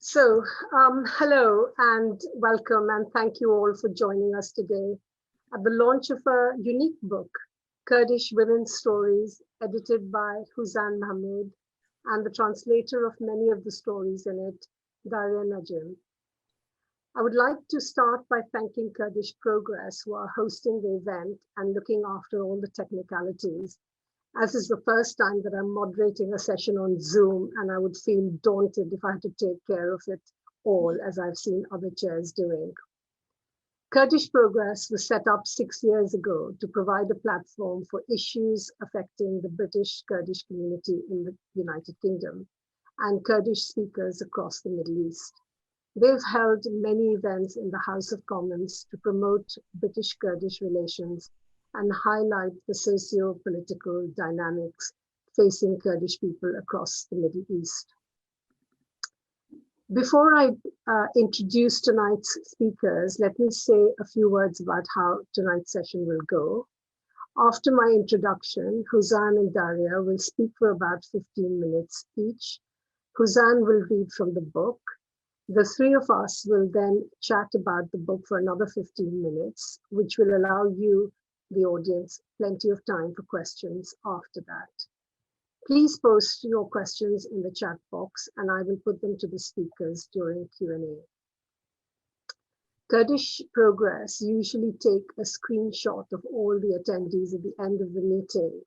Hello and welcome, and thank you all for joining us today at the launch of a unique book, Kurdish Women's Stories, edited by Houzan Mahmoud, and the translator of many of the stories in it, Darya Najim. I would like to start by thanking Kurdish Progress, who are hosting the event and looking after all the technicalities, as is the first time that I'm moderating a session on Zoom, and I would feel daunted if I had to take care of it all, as I've seen other chairs doing. Kurdish Progress was set up 6 years ago to provide a platform for issues affecting the British Kurdish community in the United Kingdom and Kurdish speakers across the Middle East. They've held many events in the House of Commons to promote British-Kurdish relations and highlight the socio-political dynamics facing Kurdish people across the Middle East. Before I introduce tonight's speakers, let me say a few words about how tonight's session will go. After my introduction, Houzan and Daria will speak for about 15 minutes each. Houzan will read from the book. The three of us will then chat about the book for another 15 minutes, which will allow you, the audience, plenty of time for questions after that. Please post your questions in the chat box and I will put them to the speakers during Q&A. Kurdish Progress usually take a screenshot of all the attendees at the end of the meeting.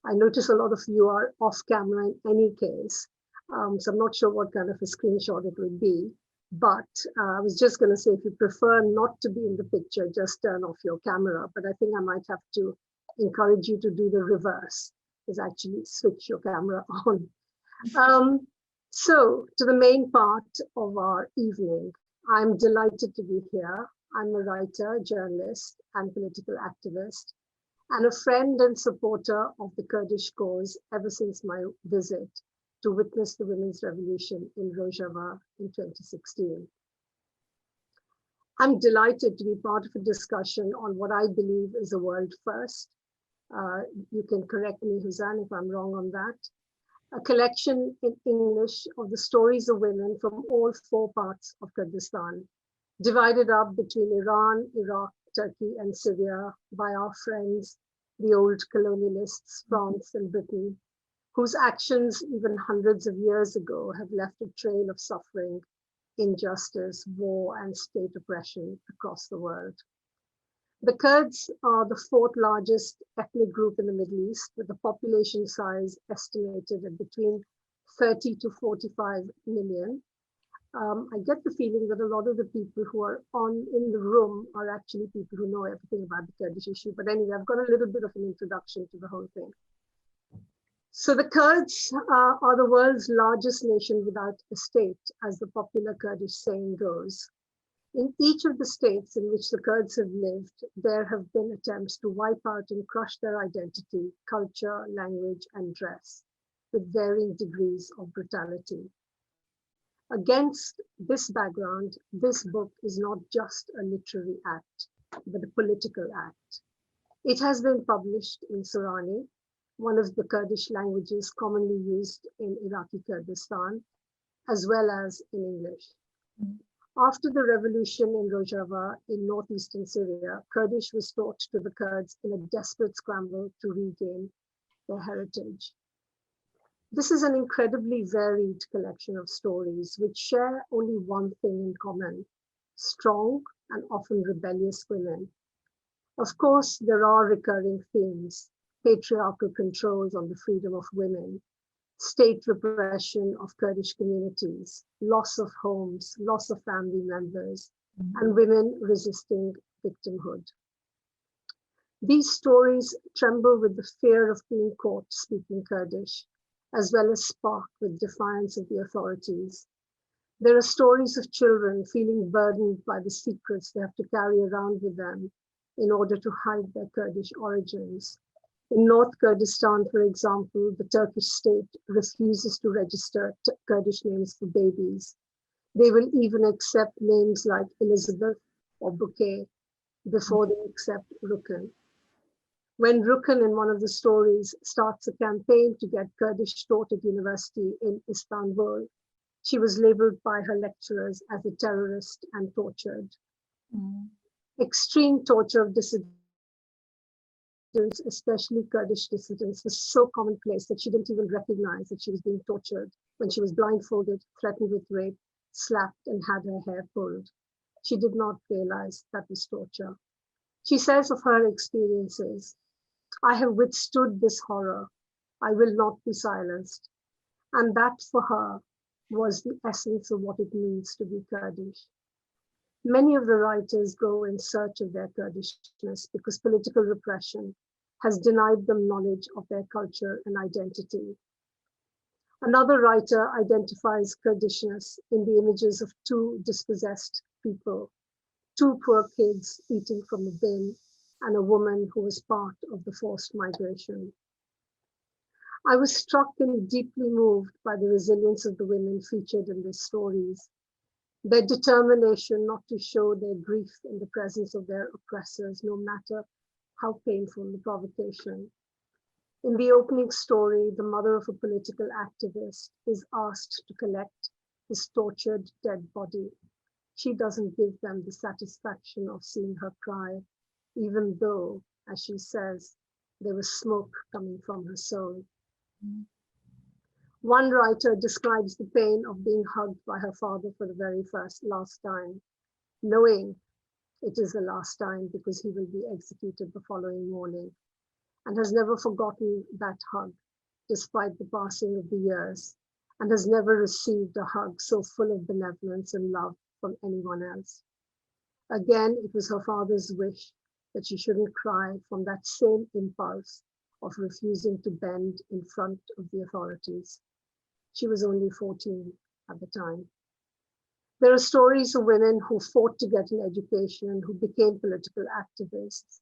I notice a lot of you are off camera in any case, so I'm not sure what kind of a screenshot it will be. But I was just going to say, if you prefer not to be in the picture, just turn off your camera. But I think I might have to encourage you to do the reverse, is actually switch your camera on. So to the main part of our evening, I'm delighted to be here. I'm a writer, journalist, and political activist, and a friend and supporter of the Kurdish cause ever since my visit to witness the women's revolution in Rojava in 2016. I'm delighted to be part of a discussion on what I believe is a world first. You can correct me, Houzan, if I'm wrong on that. A collection in English of the stories of women from all four parts of Kurdistan, divided up between Iran, Iraq, Turkey, and Syria by our friends, the old colonialists, France and Britain, whose actions even hundreds of years ago have left a trail of suffering, injustice, war, and state oppression across the world. The Kurds are the fourth largest ethnic group in the Middle East, with a population size estimated at between 30 to 45 million. I get the feeling that a lot of the people who are in the room are actually people who know everything about the Kurdish issue. But anyway, I've got a little bit of an introduction to the whole thing. So the Kurds are the world's largest nation without a state, as the popular Kurdish saying goes. In each of the states in which the Kurds have lived, there have been attempts to wipe out and crush their identity, culture, language, and dress, with varying degrees of brutality. Against this background, this book is not just a literary act, but a political act. It has been published in Sorani, one of the Kurdish languages commonly used in Iraqi Kurdistan, as well as in English. After the revolution in Rojava in northeastern Syria, Kurdish was taught to the Kurds in a desperate scramble to regain their heritage. This is an incredibly varied collection of stories which share only one thing in common: strong and often rebellious women. Of course, there are recurring themes: patriarchal controls on the freedom of women, state repression of Kurdish communities, loss of homes, loss of family members, and women resisting victimhood. These stories tremble with the fear of being caught speaking Kurdish, as well as spark with defiance of the authorities. There are stories of children feeling burdened by the secrets they have to carry around with them in order to hide their Kurdish origins. In North Kurdistan, for example, the Turkish state refuses to register Kurdish names for babies. They will even accept names like Elizabeth or Bouquet before they accept Rukun. When Rukun, in one of the stories, starts a campaign to get Kurdish taught at university in Istanbul, She was labeled by her lecturers as a terrorist and tortured. Extreme torture of dissidents, especially Kurdish dissidents, was so commonplace that she didn't even recognize that she was being tortured when she was blindfolded, threatened with rape, slapped, and had her hair pulled. She did not realize that was torture. She says of her experiences, "I have withstood this horror. I will not be silenced." And that for her was the essence of what it means to be Kurdish. Many of the writers go in search of their Kurdishness because political repression has denied them knowledge of their culture and identity. Another writer identifies Kurdishness in the images of two dispossessed people, two poor kids eating from a bin, and a woman who was part of the forced migration. I was struck and deeply moved by the resilience of the women featured in these stories, their determination not to show their grief in the presence of their oppressors, no matter how painful the provocation. In the opening story, the mother of a political activist is asked to collect his tortured dead body. She doesn't give them the satisfaction of seeing her cry, even though, as she says, there was smoke coming from her soul. One writer describes the pain of being hugged by her father for the very last time, knowing it is the last time because he will be executed the following morning, and has never forgotten that hug despite the passing of the years, and has never received a hug so full of benevolence and love from anyone else. Again, it was her father's wish that she shouldn't cry from that same impulse of refusing to bend in front of the authorities. She was only 14 at the time. There are stories of women who fought to get an education, who became political activists,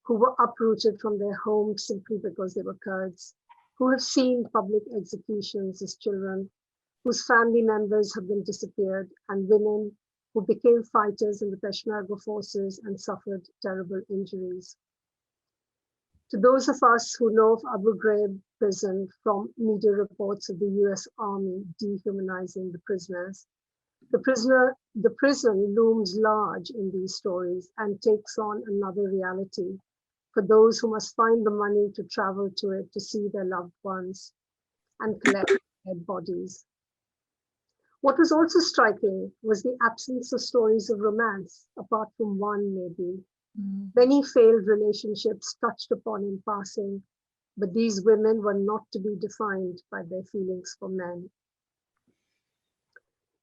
who were uprooted from their homes simply because they were Kurds, who have seen public executions as children, whose family members have been disappeared, and women who became fighters in the Peshmerga forces and suffered terrible injuries. To those of us who know of Abu Ghraib prison from media reports of the US Army dehumanizing the prisoners, the prison looms large in these stories and takes on another reality for those who must find the money to travel to it to see their loved ones and collect dead bodies. What was also striking was the absence of stories of romance, apart from one maybe. Many failed relationships touched upon in passing, but these women were not to be defined by their feelings for men.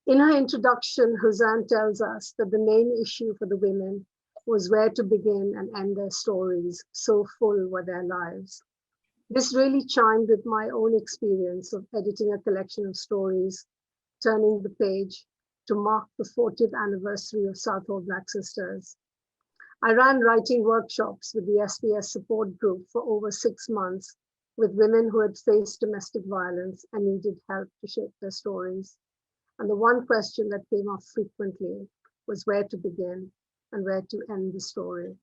In her introduction, Houzan tells us that the main issue for the women was where to begin and end their stories, so full were their lives. This really chimed with my own experience of editing a collection of stories, turning the page to mark the 40th anniversary of Southall Black Sisters. I ran writing workshops with the SBS support group for over 6 months with women who had faced domestic violence and needed help to shape their stories. And the one question that came up frequently was where to begin and where to end the story,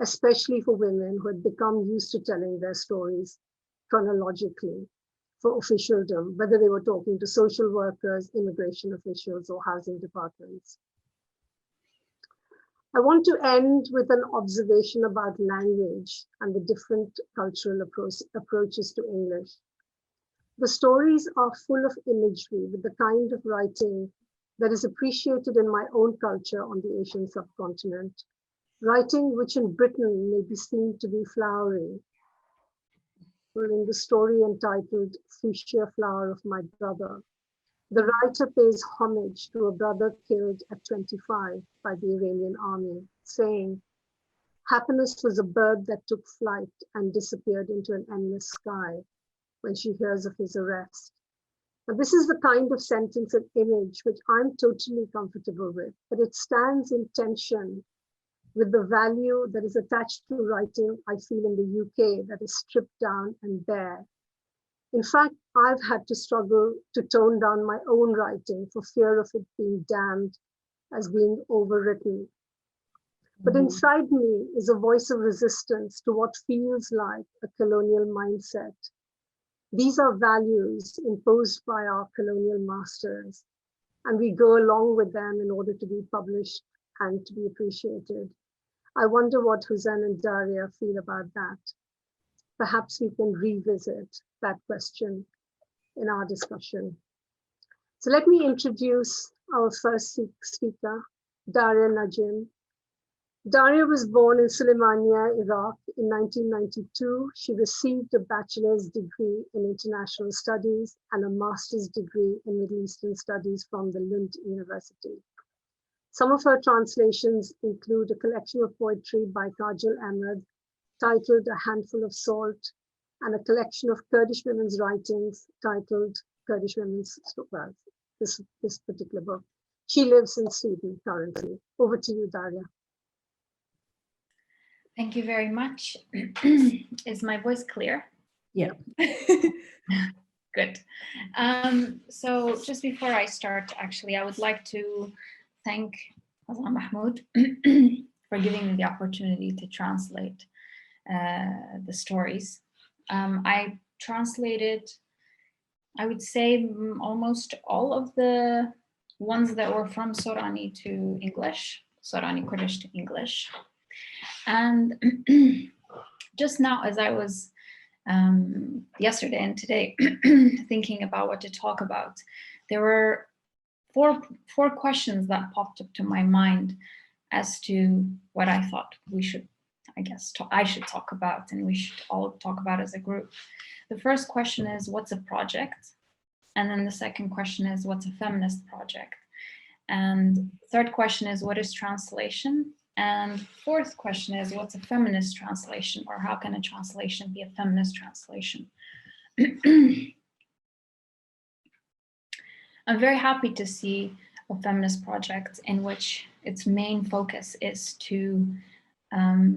especially for women who had become used to telling their stories chronologically for officialdom, whether they were talking to social workers, immigration officials, or housing departments. I want to end with an observation about language and the different cultural approaches to English. The stories are full of imagery with the kind of writing that is appreciated in my own culture on the Asian subcontinent, writing which in Britain may be seen to be flowery. Well, in the story entitled Fuchsia Flower of My Brother, the writer pays homage to a brother killed at 25 by the Iranian army, saying, "Happiness was a bird that took flight and disappeared into an endless sky when she hears of his arrest." Now, this is the kind of sentence and image which I'm totally comfortable with, but it stands in tension with the value that is attached to writing, I feel, in the UK, that is stripped down and bare. In fact, I've had to struggle to tone down my own writing for fear of it being damned as being overwritten. But inside me is a voice of resistance to what feels like a colonial mindset. These are values imposed by our colonial masters, and we go along with them in order to be published and to be appreciated. I wonder what Houzan and Daria feel about that. Perhaps we can revisit that question in our discussion. So let me introduce our first speaker, Darya Najim. Daria was born in Suleimania, Iraq in 1992. She received a bachelor's degree in international studies and a master's degree in Middle Eastern studies from the Lund University. Some of her translations include a collection of poetry by Kajal Ahmed titled A Handful of Salt, and a collection of Kurdish women's writings titled Kurdish Women's, well, this particular book. She lives in Sweden currently. Over to you, Daria. Thank you very much. Is my voice clear? Yeah. Good. So just before I start, actually, I would like to thank Houzan Mahmoud for giving me the opportunity to translate the stories. I translated, I would say, almost all of the ones that were from Sorani to English, Sorani Kurdish to English. And just now, as I was yesterday and today thinking about what to talk about, there were four questions that popped up to my mind as to what I thought we should, I guess, I should talk about, and we should all talk about as a group. The first question is, what's a project? And then the second question is, what's a feminist project? And third question is, what is translation? And fourth question is, what's a feminist translation, or how can a translation be a feminist translation? I'm very happy to see a feminist project in which its main focus is to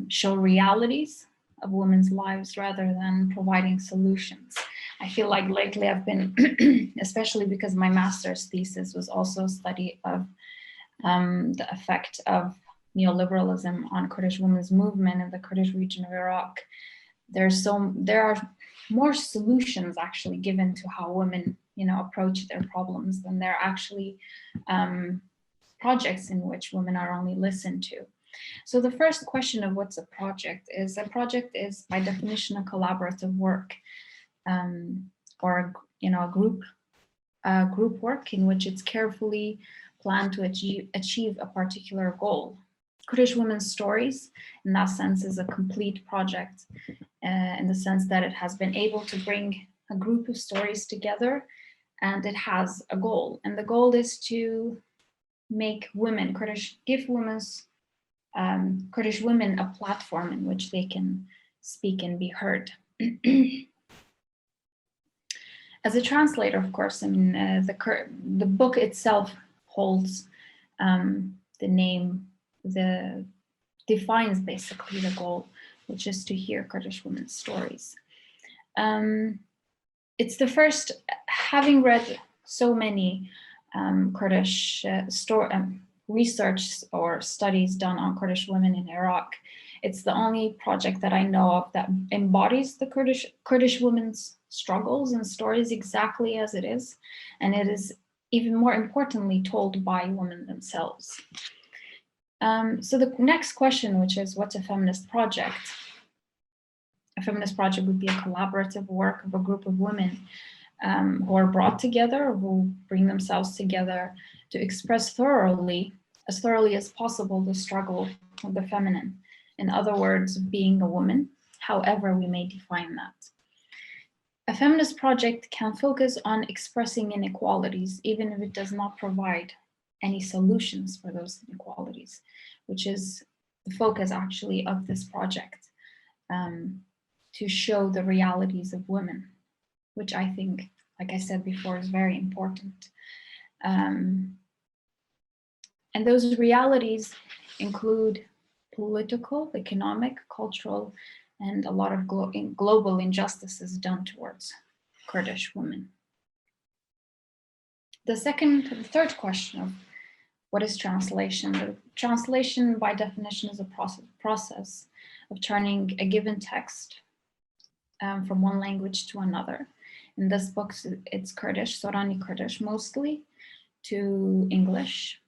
show realities of women's lives rather than providing solutions. I feel like lately I've been, especially because my master's thesis was also a study of the effect of neoliberalism on Kurdish women's movement in the Kurdish region of Iraq. There are more solutions actually given to how women, approach their problems than there are actually projects in which women are only listened to. So the first question of what's a project is by definition a collaborative work, or a group work in which it's carefully planned to achieve a particular goal. Kurdish women's stories, in that sense, is a complete project in the sense that it has been able to bring a group of stories together, and it has a goal. And the goal is to make women, give Kurdish women a platform in which they can speak and be heard. As a translator, of course, I mean, the book itself holds the name, defines basically the goal, which is to hear Kurdish women's stories. It's the first, having read so many Kurdish research or studies done on Kurdish women in Iraq, it's the only project that I know of that embodies the Kurdish women's struggles and stories exactly as it is, and it is even more importantly told by women themselves. So the next question, which is, what's a feminist project? A feminist project would be a collaborative work of a group of women who are brought together, who bring themselves together to express as thoroughly as possible, the struggle of the feminine. In other words, being a woman, however we may define that. A feminist project can focus on expressing inequalities, even if it does not provide any solutions for those inequalities, which is the focus actually of this project, to show the realities of women, which I think, like I said before, is very important. And those realities include political, economic, cultural, and a lot of global injustices done towards Kurdish women. The third question of what is translation? The translation, by definition, is a process of turning a given text from one language to another. In this book, it's Kurdish, Sorani Kurdish mostly, to English.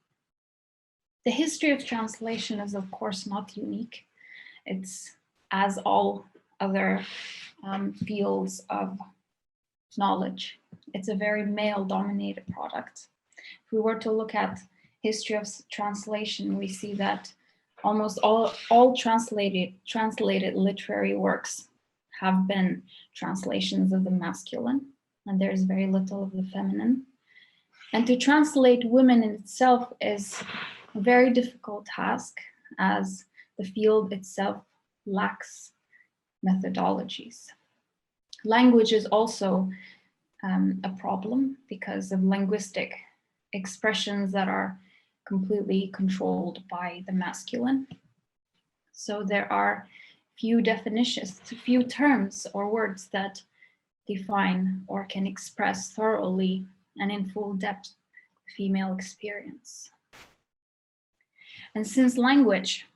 The history of translation is, of course, not unique. It's, as all other fields of knowledge, it's a very male-dominated product. If we were to look at history of translation, we see that almost all translated literary works have been translations of the masculine, and there's very little of the feminine. And to translate women in itself is a very difficult task, as the field itself lacks methodologies. Language is also a problem because of linguistic expressions that are completely controlled by the masculine. So there are few definitions, few terms or words that define or can express thoroughly and in full depth female experience. And since language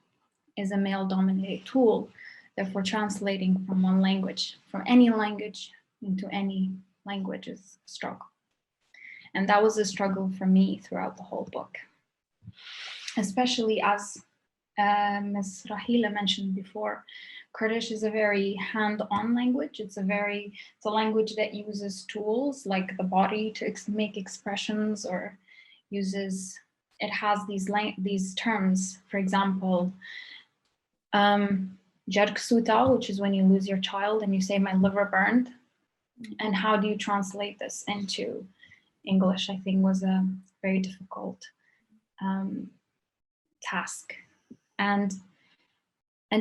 is a male-dominated tool, therefore translating from one language, from any language into any language is a struggle. And that was a struggle for me throughout the whole book, especially as Ms. Rahila mentioned before. Kurdish is a very hand-on language. It's a language that uses tools like the body to make expressions, or it has these terms, for example, jark suta, which is when you lose your child and you say my liver burned. And how do you translate this into English, I think was a very difficult task. And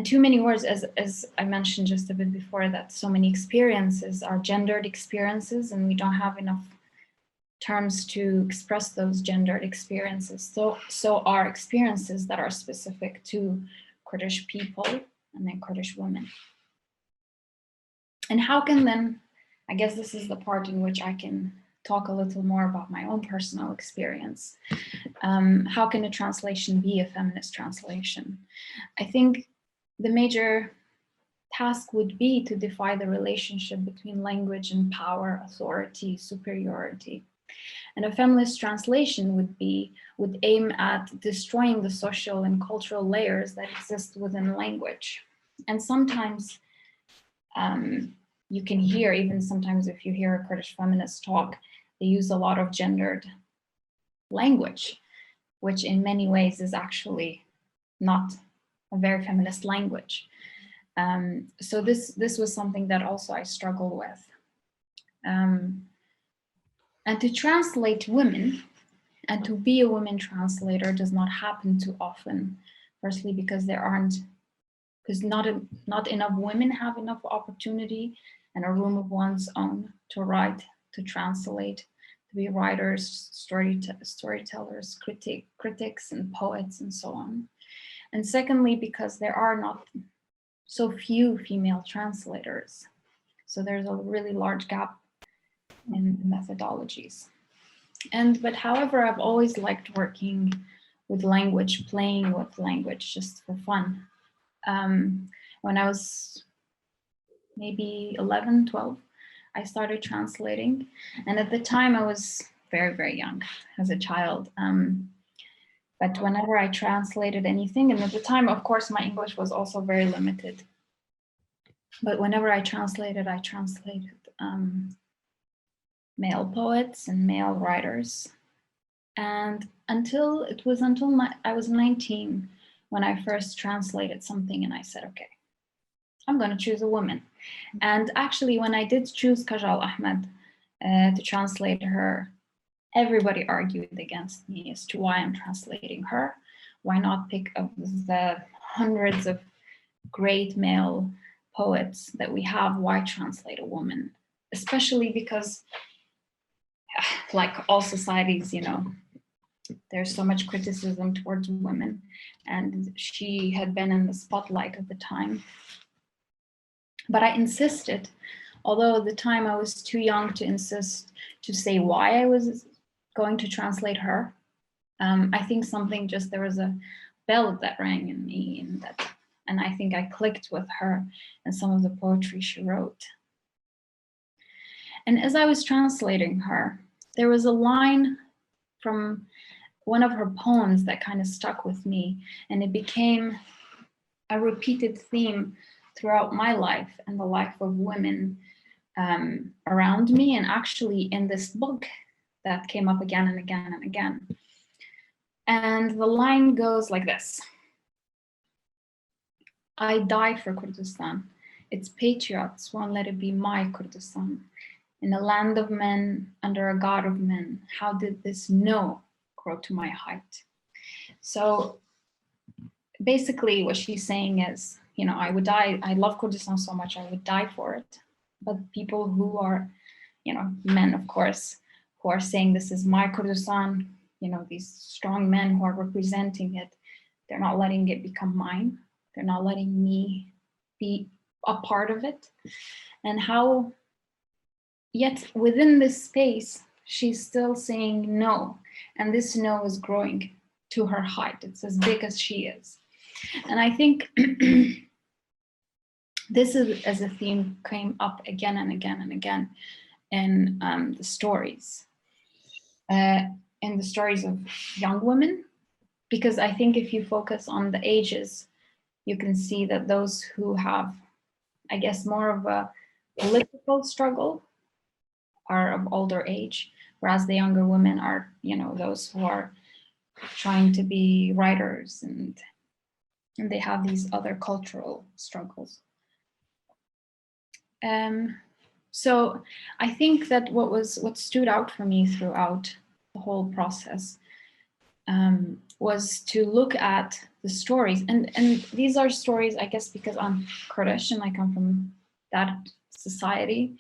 too many words, as I mentioned just a bit before, that so many experiences are gendered experiences, and we don't have enough terms to express those gendered experiences. So are experiences that are specific to Kurdish people and then Kurdish women. And how can then, I guess this is the part in which I can talk a little more about my own personal experience. How can a translation be a feminist translation? I think the major task would be to define the relationship between language and power, authority, superiority. And a feminist translation would aim at destroying the social and cultural layers that exist within language. And sometimes you can hear, even sometimes if you hear a Kurdish feminist talk, they use a lot of gendered language, which in many ways is actually not a very feminist language. So this was something that also I struggled with. And to translate women and to be a women translator does not happen too often. Firstly, because not enough women have enough opportunity and a room of one's own to write, to translate, to be writers, storytellers, critics and poets and so on. And secondly, because there are not so few female translators. So there's a really large gap in the methodologies. But however, I've always liked working with language, playing with language just for fun. When I was maybe 11, 12, I started translating. And at the time I was very, very young as a child. But whenever I translated anything, and at the time, of course, my English was also very limited. But whenever I translated male poets and male writers. And I was 19 when I first translated something, and I said, okay, I'm going to choose a woman. And actually, when I did choose Kajal Ahmed to translate her, everybody argued against me as to why I'm translating her. Why not pick up the hundreds of great male poets that we have? Why translate a woman? Especially because, like all societies, there's so much criticism towards women, and she had been in the spotlight at the time. But I insisted, although at the time I was too young to insist to say why I was going to translate her. I think there was a bell that rang in me, and I think I clicked with her and some of the poetry she wrote. And as I was translating her, there was a line from one of her poems that kind of stuck with me, and it became a repeated theme throughout my life and the life of women around me, and actually in this book that came up again and again and again. And the line goes like this: I die for Kurdistan. Its patriots won't let it be my Kurdistan. In a land of men, under a god of men, how did this no grow to my height? So basically what she's saying is, you know, I would die, I love Kurdistan so much, I would die for it. But people who are, you know, men, of course, who are saying this is my Kurdistan, you know, these strong men who are representing it, they're not letting it become mine. They're not letting me be a part of it. And how, yet within this space, she's still saying no. And this no is growing to her height. It's as big as she is. And I think this is, as a theme, came up again and again and again in the stories. In the stories of young women, because I think if you focus on the ages, you can see that those who have, I guess, more of a political struggle are of older age, whereas the younger women are, you know, those who are trying to be writers, and they have these other cultural struggles. So I think that what stood out for me throughout the whole process was to look at the stories, and these are stories, I guess, because I'm Kurdish and I come from that society.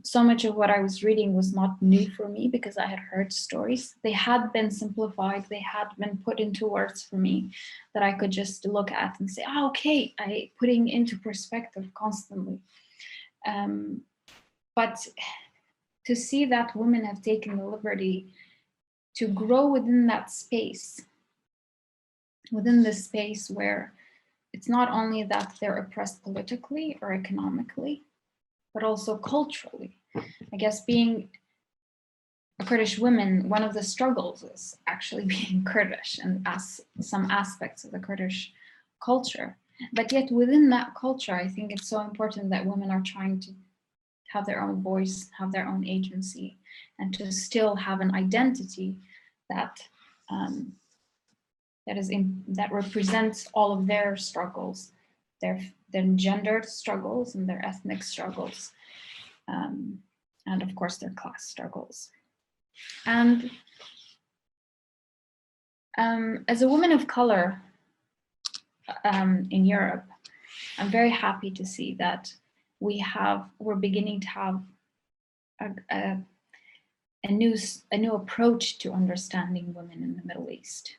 So much of what I was reading was not new for me because I had heard stories. They had been simplified, they had been put into words for me that I could just look at and say, oh, okay, putting into perspective constantly. But to see that women have taken the liberty to grow within that space, within this space where it's not only that they're oppressed politically or economically, but also culturally. I guess being a Kurdish woman, one of the struggles is actually being Kurdish and as some aspects of the Kurdish culture. But yet within that culture, I think it's so important that women are trying to have their own voice, have their own agency, and to still have an identity that that represents all of their struggles, their gendered struggles and their ethnic struggles, and of course their class struggles. And as a woman of color in Europe, I'm very happy to see that we're beginning to have a new approach to understanding women in the Middle East.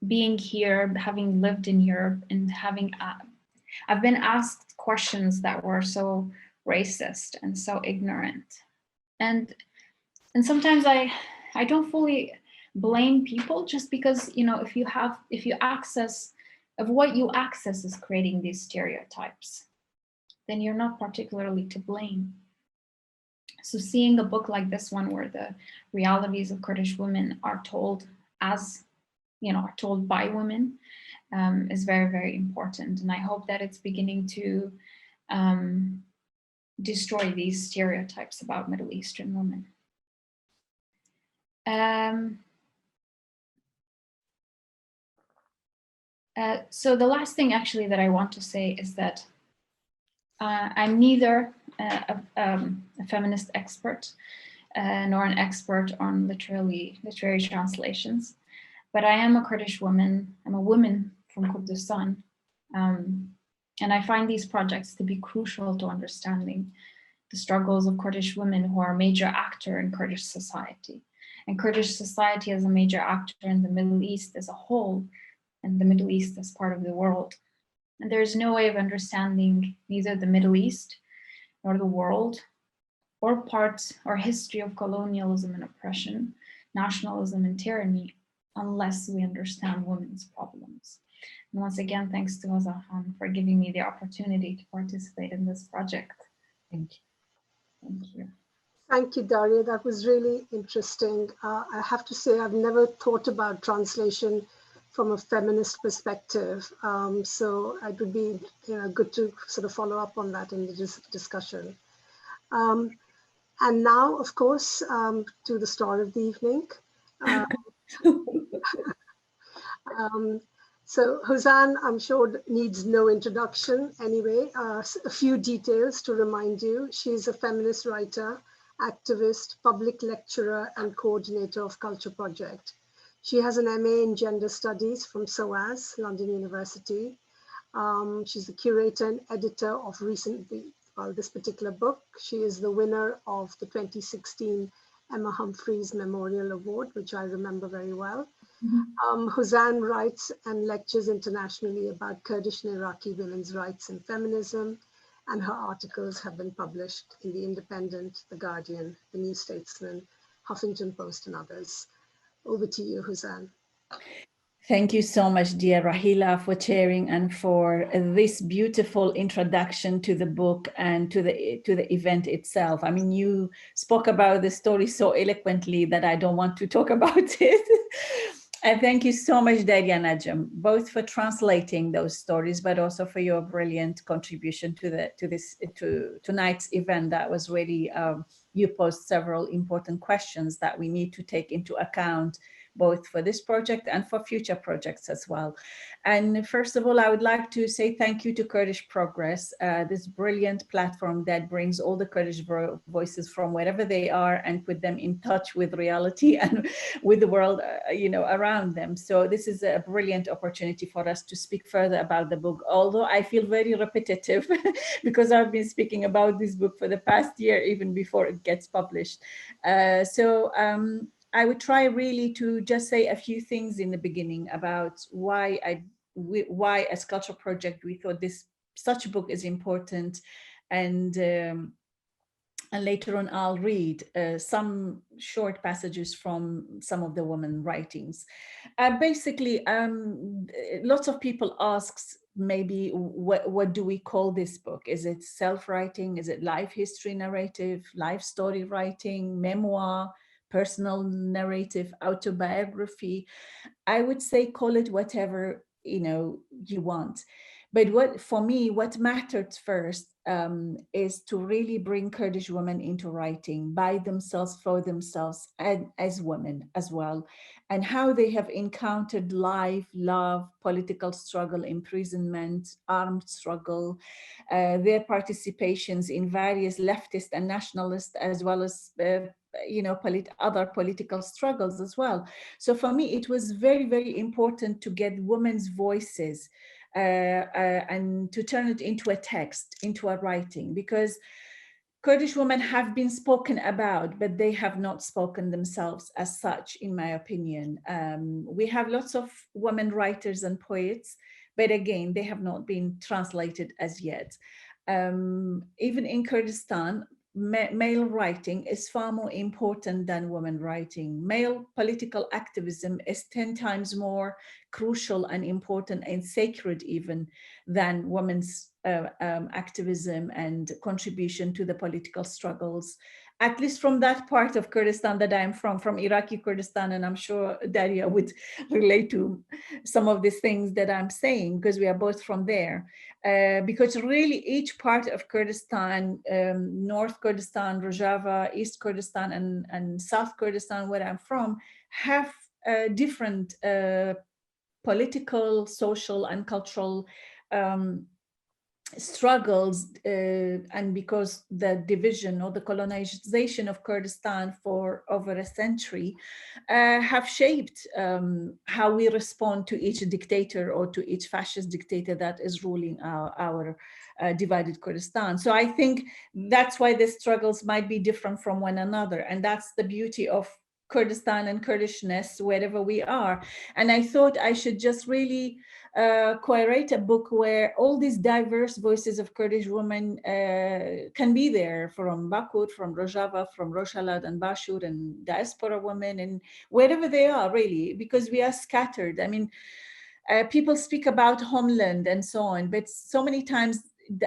Being here, having lived in Europe, and I've been asked questions that were so racist and so ignorant, and sometimes I don't fully blame people, just because, you know, if you access of what you access is creating these stereotypes, then you're not particularly to blame. So seeing a book like this one, where the realities of Kurdish women are told as, you know, are told by women, is very, very important. And I hope that it's beginning to destroy these stereotypes about Middle Eastern women. So the last thing actually that I want to say is that I'm neither a feminist expert nor an expert on literary translations, but I am a Kurdish woman. I'm a woman from Kurdistan, and I find these projects to be crucial to understanding the struggles of Kurdish women, who are a major actor in Kurdish society, and Kurdish society as a major actor in the Middle East as a whole, and the Middle East as part of the world. And there's no way of understanding neither the Middle East nor the world, or parts or history of colonialism and oppression, nationalism and tyranny, unless we understand women's problems. And once again, thanks to Houzan for giving me the opportunity to participate in this project. Thank you. Thank you. Thank you, Daria. That was really interesting. I have to say, I've never thought about translation from a feminist perspective. So it would be good to sort of follow up on that in the discussion. Um, and now, of course, to the star of the evening. Uh, um, so Houzan, I'm sure needs no introduction anyway. A few details to remind you. She's a feminist writer, activist, public lecturer, and coordinator of Culture Project. She has an MA in Gender Studies from SOAS, London University. She's the curator and editor of this particular book. She is the winner of the 2016 Emma Humphreys Memorial Award, which I remember very well. Houzan writes and lectures internationally about Kurdish and Iraqi women's rights and feminism, and her articles have been published in The Independent, The Guardian, The New Statesman, Huffington Post, and others. Over to you, Houzan. Thank you so much, dear Rahila, for chairing and for this beautiful introduction to the book and to the event itself. I mean, you spoke about the story so eloquently that I don't want to talk about it. And thank you so much, Darya Najim, both for translating those stories, but also for your brilliant contribution to tonight's event. That was really, you posed several important questions that we need to take into account, both for this project and for future projects as well. And first of all, I would like to say thank you to Kurdish Progress, this brilliant platform that brings all the Kurdish voices from wherever they are and put them in touch with reality and with the world, around them. So this is a brilliant opportunity for us to speak further about the book, although I feel very repetitive because I've been speaking about this book for the past year, even before it gets published. I would try really to just say a few things in the beginning about why as Culture Project we thought such a book is important, and later on I'll read some short passages from some of the women writings. Basically, lots of people ask maybe what do we call this book? Is it self-writing? Is it life history narrative, life story writing, memoir, personal narrative, autobiography? I would say call it whatever you want. But for me, what mattered first is to really bring Kurdish women into writing by themselves, for themselves, and as women as well, and how they have encountered life, love, political struggle, imprisonment, armed struggle, their participations in various leftist and nationalist, as well as other political struggles as well. So for me, it was very, very important to get women's voices and to turn it into a text, into a writing, because Kurdish women have been spoken about, but they have not spoken themselves as such, in my opinion. We have lots of women writers and poets, but again, they have not been translated as yet. Even in Kurdistan, male writing is far more important than women writing. Male political activism is 10 times more crucial and important and sacred even than women's activism and contribution to the political struggles, at least from that part of Kurdistan that I'm from Iraqi Kurdistan. And I'm sure Daria would relate to some of these things that I'm saying, because we are both from there. Because really each part of Kurdistan, North Kurdistan, Rojava, East Kurdistan, and South Kurdistan, where I'm from, have different political, social, and cultural struggles, and because the division or the colonization of Kurdistan for over a century have shaped how we respond to each dictator or to each fascist dictator that is ruling our divided Kurdistan. So I think that's why the struggles might be different from one another, and that's the beauty of Kurdistan and Kurdishness wherever we are. And I thought I should just really co-write a book where all these diverse voices of Kurdish women can be there, from Bakur, from Rojava, from Roshalad and Bashur, and diaspora women, and wherever they are really, because we are scattered. I mean, people speak about homeland and so on, but so many times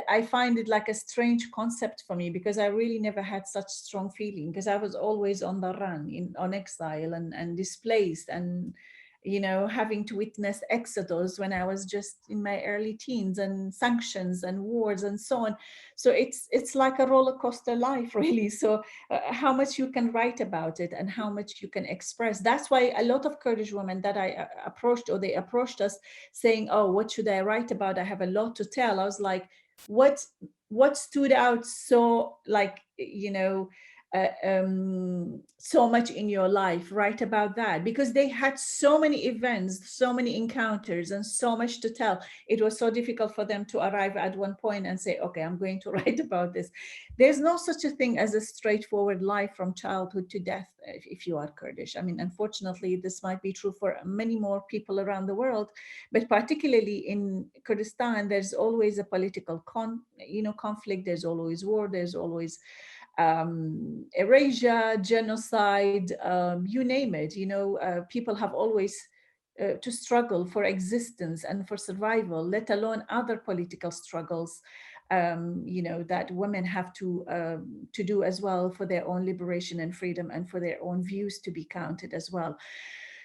I find it like a strange concept for me, because I really never had such strong feeling, because I was always on the run, on exile and displaced, and having to witness exodus when I was just in my early teens, and sanctions and wars and so on. So it's like a roller coaster life, really. So how much you can write about it and how much you can express. That's why a lot of Kurdish women that I approached, or they approached us saying, oh, what should I write about? I have a lot to tell. I was like, what stood out so, like, so much in your life? Write about that, because they had so many events, so many encounters, and so much to tell. It was so difficult for them to arrive at one point and say, okay, I'm going to write about this. There's no such a thing as a straightforward life from childhood to death if you are Kurdish. I mean, unfortunately, this might be true for many more people around the world, but particularly in Kurdistan, there's always a political conflict. There's always war. There's always erasure, genocide, you name it. People have always to struggle for existence and for survival, let alone other political struggles, that women have to do as well, for their own liberation and freedom, and for their own views to be counted as well.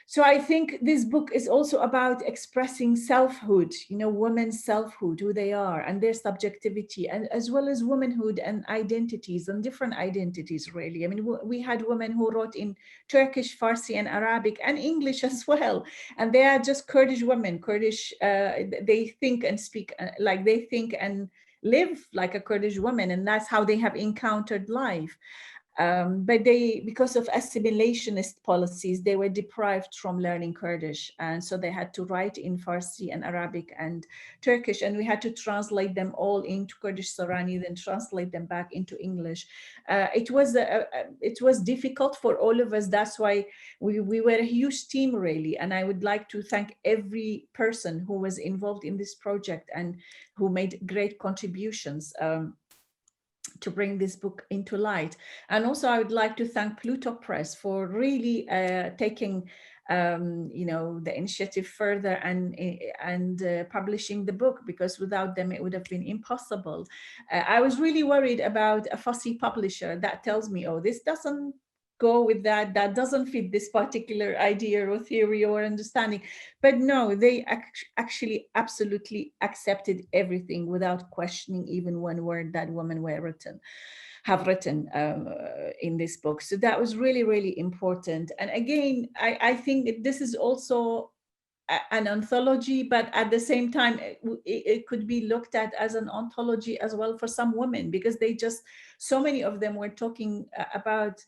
So I think this book is also about expressing selfhood, women's selfhood, who they are and their subjectivity, and as well as womanhood and identities, and different identities, really. I mean, we had women who wrote in Turkish, Farsi, and Arabic, and English as well. And they are just Kurdish women. Kurdish, they think and speak like they think and live like a Kurdish woman, and that's how they have encountered life. But because of assimilationist policies, they were deprived from learning Kurdish. And so they had to write in Farsi and Arabic and Turkish, and we had to translate them all into Kurdish Sorani, then translate them back into English. It was difficult for all of us. That's why we were a huge team, really. And I would like to thank every person who was involved in this project and who made great contributions to bring this book into light. And also I would like to thank Pluto Press for really taking the initiative further and publishing the book, because without them it would have been impossible. I was really worried about a fussy publisher that tells me, oh, this doesn't go with that doesn't fit this particular idea or theory or understanding. But no, they actually absolutely accepted everything without questioning even one word that women have written in this book. So that was really, really important. And again, I think that this is also an anthology, but at the same time, it could be looked at as an ontology as well for some women, because so many of them were talking about,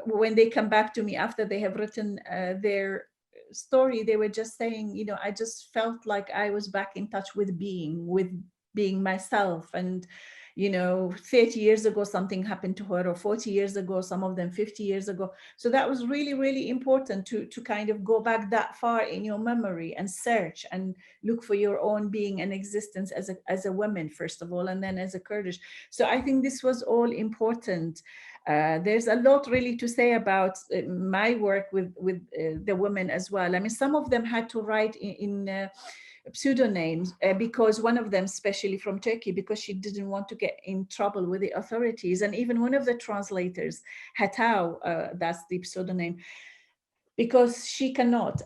when they come back to me after they have written their story, they were just saying, I just felt like I was back in touch with being myself. And 30 years ago something happened to her, or 40 years ago, some of them 50 years ago. So that was really, really important to kind of go back that far in your memory and search and look for your own being and existence as a woman, first of all, and then as a Kurdish. So I think this was all important. There's a lot really to say about my work with the women as well. I mean, some of them had to write in pseudonyms, because one of them, especially from Turkey, because she didn't want to get in trouble with the authorities. And even one of the translators, Hatau, that's the pseudonym, because she cannot,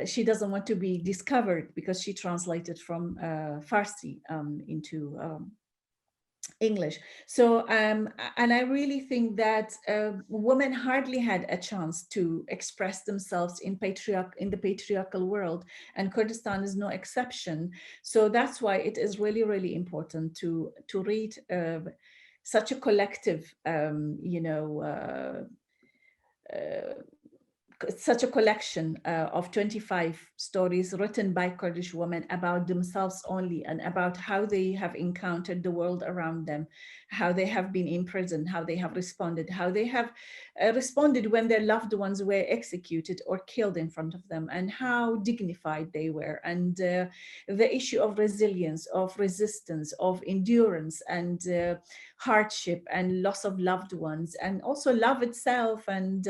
she doesn't want to be discovered, because she translated from Farsi into English. So, and I really think that women hardly had a chance to express themselves in the patriarchal world, and Kurdistan is no exception. So that's why it is really, really important to read such a collective, such a collection of 25 stories written by Kurdish women about themselves only, and about how they have encountered the world around them, how they have been imprisoned, how they have responded, how they have responded when their loved ones were executed or killed in front of them, and how dignified they were, and the issue of resilience, of resistance, of endurance, and hardship, and loss of loved ones, and also love itself, and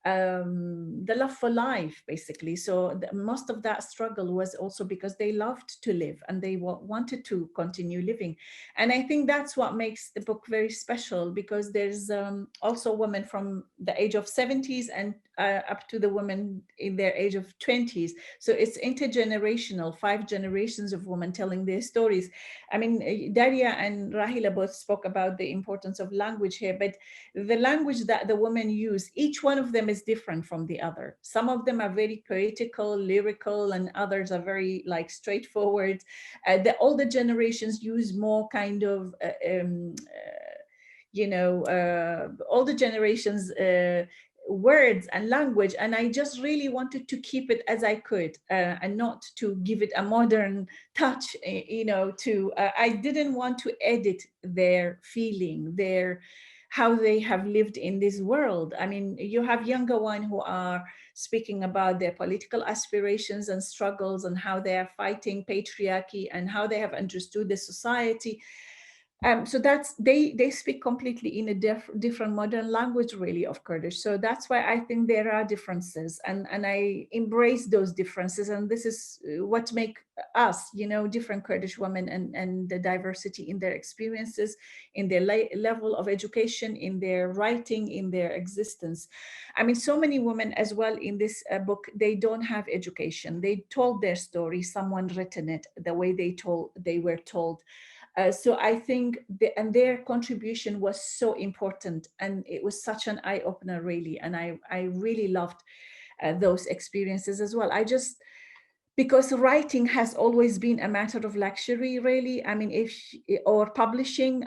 the love for life, basically. So most of that struggle was also because they loved to live and they wanted to continue living. And I think that's what makes the book very special, because there's also women from the age of 70s and up to the women in their age of 20s. So it's intergenerational, 5 generations of women telling their stories. I mean, Daria and Rahila both spoke about the importance of language here, but the language that the women use, each one of them is different from the other. Some of them are very poetical, lyrical, and others are very like straightforward. The older generations use more kind of, older generations words and language, and I just really wanted to keep it as I could and not to give it a modern touch, I didn't want to edit their feeling, how they have lived in this world. I mean, you have younger ones who are speaking about their political aspirations and struggles and how they are fighting patriarchy and how they have understood the society. So that's, they speak completely in a different modern language, really, of Kurdish. So that's why I think there are differences, and I embrace those differences. And this is what make us, different Kurdish women, and the diversity in their experiences, in their level of education, in their writing, in their existence. I mean, so many women as well in this book, they don't have education. They told their story, someone written it the way they were told. So I think their contribution was so important, and it was such an eye-opener, really. And I really loved those experiences as well. Because writing has always been a matter of luxury, really. I mean, or publishing,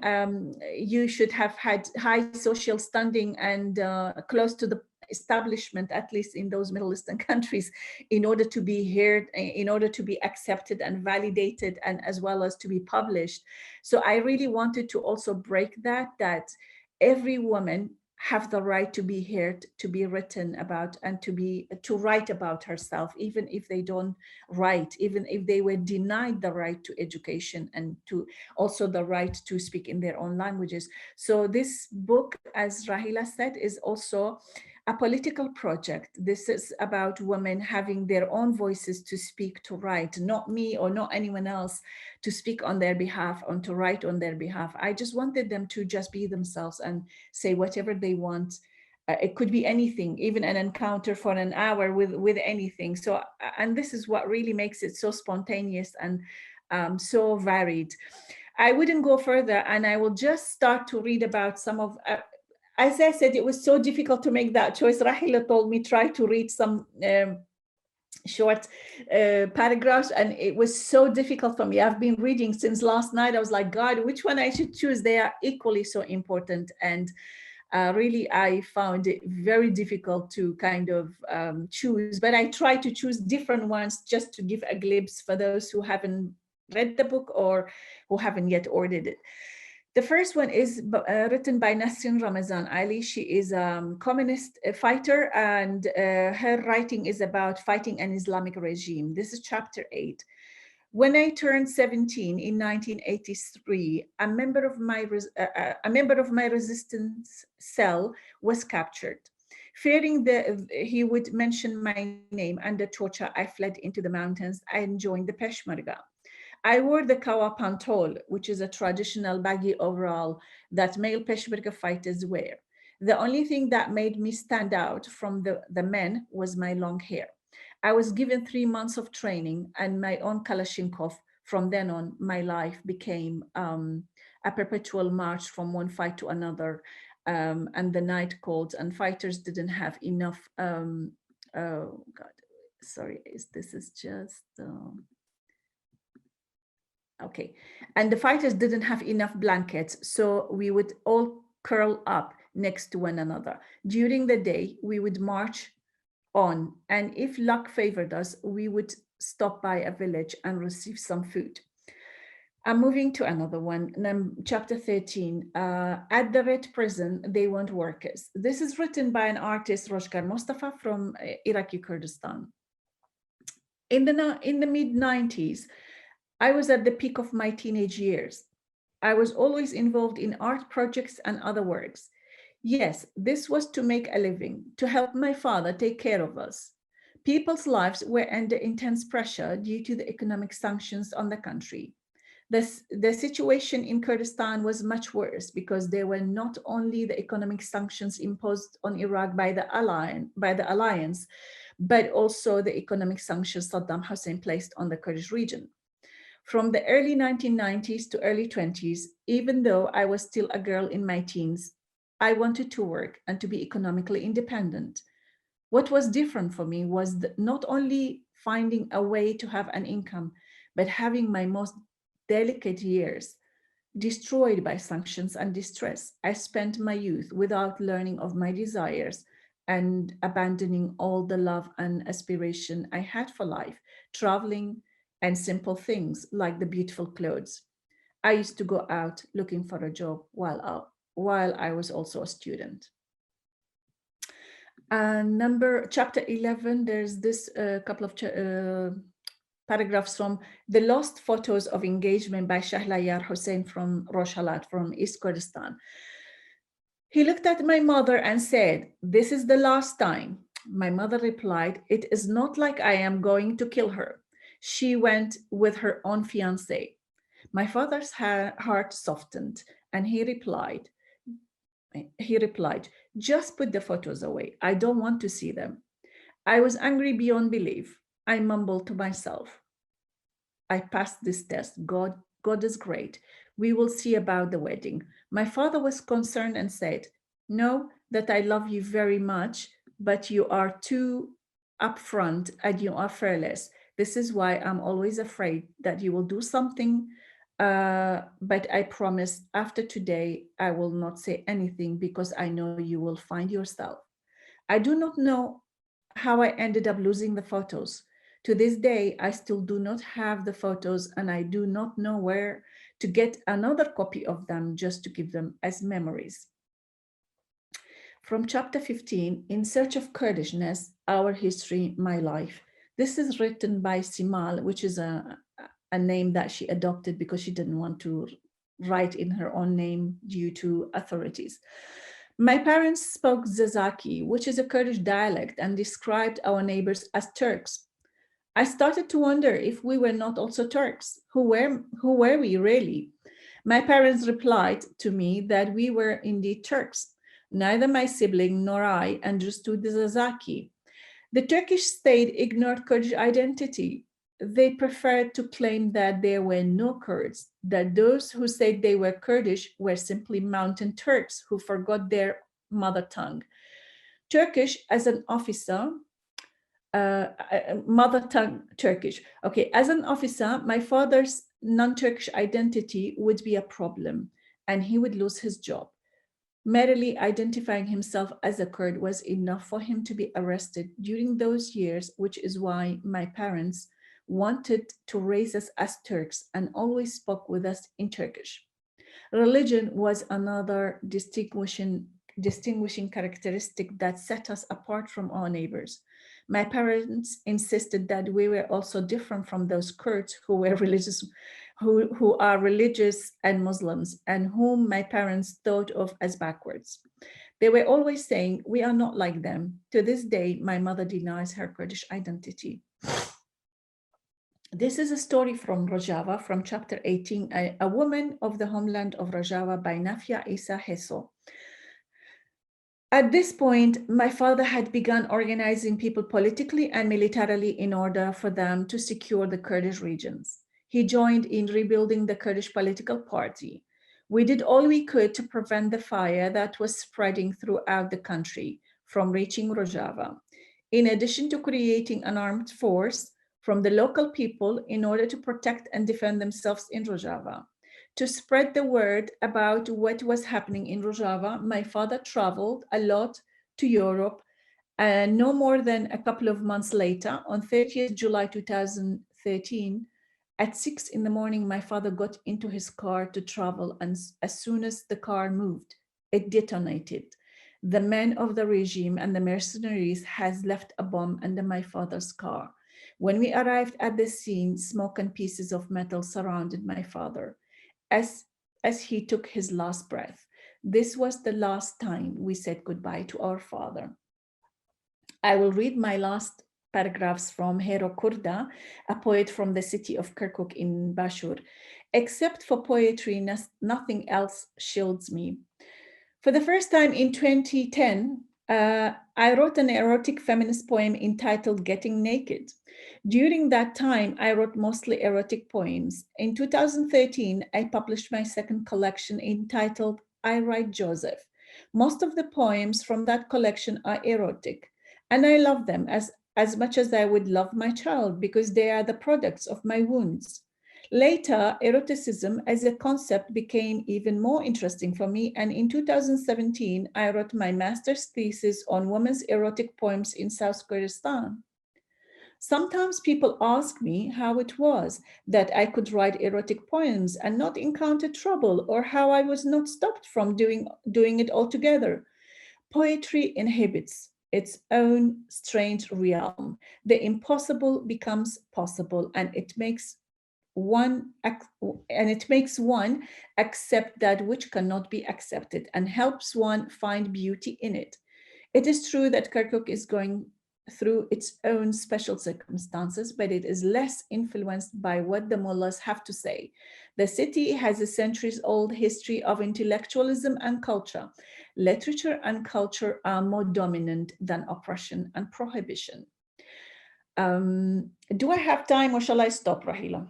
you should have had high social standing and close to the establishment, at least in those Middle Eastern countries, in order to be heard, in order to be accepted and validated, and as well as to be published. So I really wanted to also break that every woman have the right to be heard, to be written about, and to write about herself, even if they don't write, even if they were denied the right to education, and to also the right to speak in their own languages. So this book, as Rahila said, is also a political project. This is about women having their own voices to speak, to write, not me or not anyone else to speak on their behalf, and to write on their behalf. I just wanted them to just be themselves and say whatever they want. It could be anything, even an encounter for an hour with anything. So, and this is what really makes it so spontaneous and so varied. I wouldn't go further, and I will just start to read about some of, as I said, it was so difficult to make that choice. Rahila told me try to read some short paragraphs, and it was so difficult for me. I've been reading since last night. I was like, God, which one I should choose? They are equally so important, and really I found it very difficult to kind of choose, but I tried to choose different ones just to give a glimpse for those who haven't read the book or who haven't yet ordered it. The first one is written by Nasrin Ramazan Ali. She is a communist fighter, and her writing is about fighting an Islamic regime. This is chapter 8. When I turned 17 in 1983, a member of my resistance cell was captured. Fearing that he would mention my name under torture, I fled into the mountains and joined the Peshmerga. I wore the kawa pantol, which is a traditional baggy overall that male Peshmerga fighters wear. The only thing that made me stand out from the men was my long hair. I was given 3 months of training and my own Kalashnikov. From then on, my life became a perpetual march from one fight to another, and the night called, and fighters didn't have enough, oh God, sorry, this is just, okay. And the fighters didn't have enough blankets, so we would all curl up next to one another. During the day, we would march on, and if luck favored us, we would stop by a village and receive some food. I'm moving to another one, chapter 13. At the Red Prison, they want workers. This is written by an artist, Roshkar Mustafa, from Iraqi Kurdistan. In the mid-90s, I was at the peak of my teenage years. I was always involved in art projects and other works. Yes, this was to make a living, to help my father take care of us. People's lives were under intense pressure due to the economic sanctions on the country. The situation in Kurdistan was much worse because there were not only the economic sanctions imposed on Iraq by the alliance, but also the economic sanctions Saddam Hussein placed on the Kurdish region. From the early 1990s to early 20s, even though I was still a girl in my teens, I wanted to work and to be economically independent. What was different for me was not only finding a way to have an income, but having my most delicate years destroyed by sanctions and distress. I spent my youth without learning of my desires and abandoning all the love and aspiration I had for life, traveling and simple things like the beautiful clothes. I used to go out looking for a job while I was also a student. Chapter 11, there's this couple of paragraphs from the lost photos of engagement by Shahlayar Hussein from Roshalat, from East Kurdistan. He looked at my mother and said, "This is the last time." My mother replied, "It is not like I am going to kill her. She went with her own fiancé." My father's heart softened and he replied, "Just put the photos away. I don't want to see them." I was angry beyond belief. I mumbled to myself, "I passed this test. God is great. We will see about the wedding." My father was concerned and said, "Know that I love you very much, but you are too upfront and you are fearless. This is why I'm always afraid that you will do something. But I promise after today, I will not say anything because I know you will find yourself." I do not know how I ended up losing the photos. To this day, I still do not have the photos and I do not know where to get another copy of them just to keep them as memories. From chapter 15, In Search of Kurdishness, Our History, My Life. This is written by Simal, which is a name that she adopted because she didn't want to write in her own name due to authorities. My parents spoke Zazaki, which is a Kurdish dialect, and described our neighbors as Turks. I started to wonder if we were not also Turks. Who were we really? My parents replied to me that we were indeed Turks. Neither my sibling nor I understood the Zazaki. The Turkish state ignored Kurdish identity. They preferred to claim that there were no Kurds, that those who said they were Kurdish were simply mountain Turks who forgot their mother tongue. Turkish as an officer, mother tongue Turkish. Okay, as an officer, my father's non-Turkish identity would be a problem and he would lose his job. Merely identifying himself as a Kurd was enough for him to be arrested during those years, which is why my parents wanted to raise us as Turks and always spoke with us in Turkish. Religion was another distinguishing characteristic that set us apart from our neighbors. My parents insisted that we were also different from those Kurds who were religious, who are religious and Muslims, and whom my parents thought of as backwards. They were always saying, "We are not like them." To this day, my mother denies her Kurdish identity. This is a story from Rojava, from chapter 18, a woman of the homeland of Rojava by Nafia Isa Heso. At this point, my father had begun organizing people politically and militarily in order for them to secure the Kurdish regions. He joined in rebuilding the Kurdish political party. We did all we could to prevent the fire that was spreading throughout the country from reaching Rojava. In addition to creating an armed force from the local people in order to protect and defend themselves in Rojava. To spread the word about what was happening in Rojava, my father traveled a lot to Europe. No more than a couple of months later, on 30th July 2013, at 6 in the morning, my father got into his car to travel, and as soon as the car moved, it detonated. The men of the regime and the mercenaries has left a bomb under my father's car. When we arrived at the scene, smoke and pieces of metal surrounded my father. As he took his last breath, This was the last time we said goodbye to our father. I will read my last paragraphs from Hero Kurda, a poet from the city of Kirkuk in Bashur. Except for poetry, nothing else shields me. For the first time in 2010, I wrote an erotic feminist poem entitled Getting Naked. During that time, I wrote mostly erotic poems. In 2013, I published my second collection entitled I Write Joseph. Most of the poems from that collection are erotic, and I love them as much as I would love my child because they are the products of my wounds. Later, eroticism as a concept became even more interesting for me, and in 2017, I wrote my master's thesis on women's erotic poems in South Kurdistan. Sometimes people ask me how it was that I could write erotic poems and not encounter trouble, or how I was not stopped from doing it altogether. Poetry inhabits its own strange realm. The impossible becomes possible, and it makes one accept that which cannot be accepted and helps one find beauty in it. It is true that Kirkuk is going through its own special circumstances, but it is less influenced by what the mullahs have to say. The city has a centuries-old history of intellectualism and culture. Literature and culture are more dominant than oppression and prohibition. Do I have time, or shall I stop, Rahila?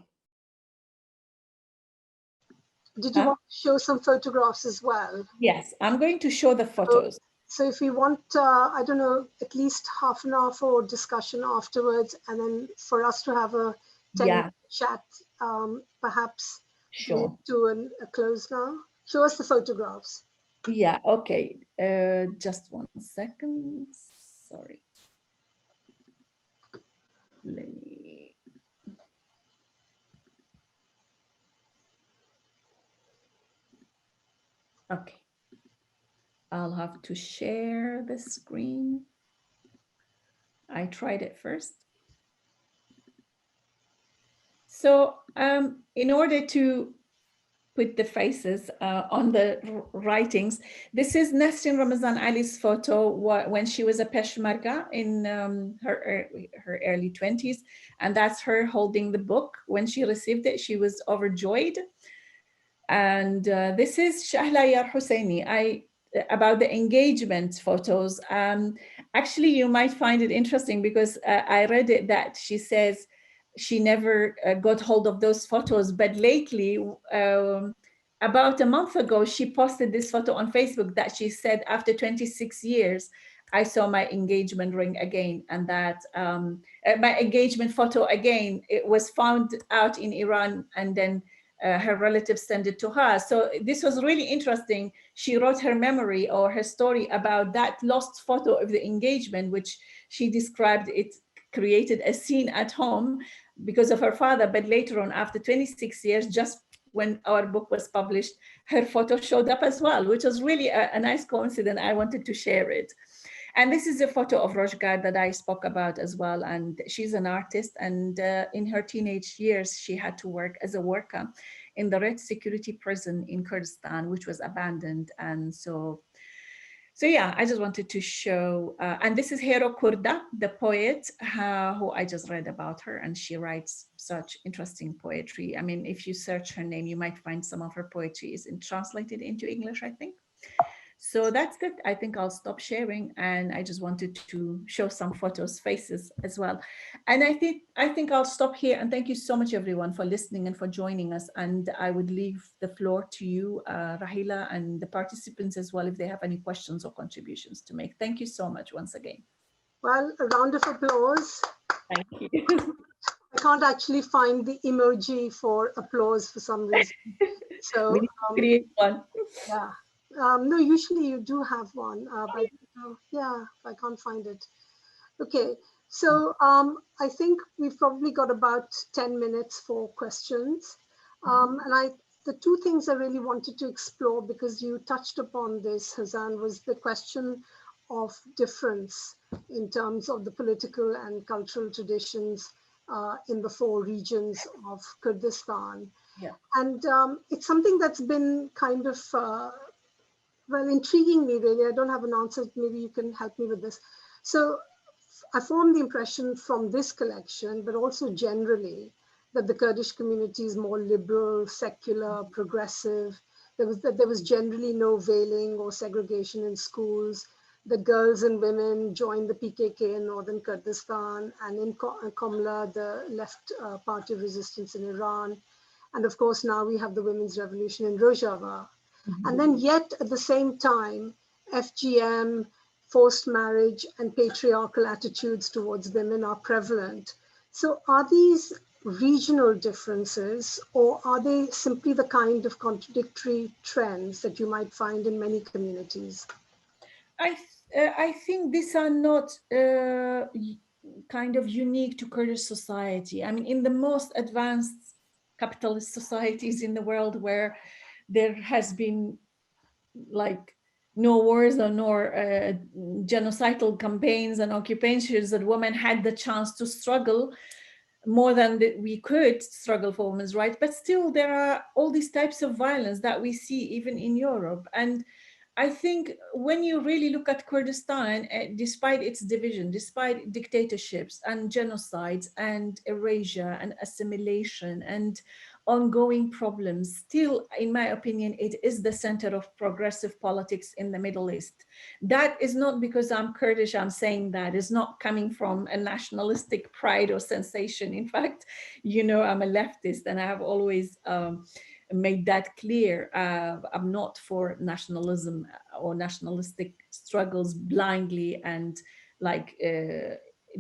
Did you want to show some photographs as well? Yes, I'm going to show the photos. So if you want, I don't know, at least half an hour for discussion afterwards, and then for us to have a 10-minute chat, perhaps sure. To a close now. Show us the photographs. Yeah, okay. Just 1 second. Sorry. Let me... Okay. I'll have to share the screen. I tried it first. So in order to put the faces on the writings, this is Nasrin Ramazan Ali's photo when she was a Peshmerga in her early 20s. And that's her holding the book. When she received it, she was overjoyed. And this is Shahla Yar Husseini. About the engagement photos. Actually, you might find it interesting because I read it that she says she never got hold of those photos, but lately, about a month ago, she posted this photo on Facebook that she said, after 26 years, I saw my engagement ring again, and that my engagement photo again, it was found out in Iran, and then her relatives sent it to her. So this was really interesting. She wrote her memory or her story about that lost photo of the engagement, which she described it created a scene at home because of her father. But later on, after 26 years, just when our book was published, her photo showed up as well, which was really a nice coincidence. I wanted to share it. And this is a photo of Rojgar that I spoke about as well. And she's an artist. And in her teenage years, she had to work as a worker in the Red Security prison in Kurdistan, which was abandoned. And so yeah, I just wanted to show, and this is Hero Kurda, the poet who I just read about her, and she writes such interesting poetry. I mean, if you search her name, you might find some of her poetry is translated into English, I think. So that's it. I think I'll stop sharing, and I just wanted to show some photos, faces as well. And I think I'll stop here, and thank you so much everyone for listening and for joining us. And I would leave the floor to you, Rahila, and the participants as well, if they have any questions or contributions to make. Thank you so much once again. Well, a round of applause. Thank you. I can't actually find the emoji for applause for some reason. So we need to create one. Yeah. No, usually you do have one, but yeah, I can't find it. Okay, so I think we've probably got about 10 minutes for questions. And the two things I really wanted to explore, because you touched upon this, Houzan, was the question of difference in terms of the political and cultural traditions in the four regions of Kurdistan. Yeah. And it's something that's been kind of Well, intriguingly, really, I don't have an answer. Maybe you can help me with this. So I formed the impression from this collection, but also generally, that the Kurdish community is more liberal, secular, progressive. There was generally no veiling or segregation in schools. The girls and women joined the PKK in northern Kurdistan, and in Komla, the left party of resistance in Iran. And of course, now we have the women's revolution in Rojava. And then yet at the same time, FGM, forced marriage, and patriarchal attitudes towards women are prevalent. So are these regional differences, or are they simply the kind of contradictory trends that you might find in many communities? I think these are not kind of unique to Kurdish society. I mean, in the most advanced capitalist societies in the world where there has been like no wars or no genocidal campaigns and occupations, that women had the chance to struggle more than we could struggle for women's rights. But still, there are all these types of violence that we see even in Europe. And I think when you really look at Kurdistan, despite its division, despite dictatorships and genocides and erasure and assimilation and ongoing problems, still, in my opinion, it is the center of progressive politics in the Middle East. That is not because I'm Kurdish, I'm saying that. It's not coming from a nationalistic pride or sensation. In fact, I'm a leftist, and I have always made that clear. I'm not for nationalism or nationalistic struggles blindly and like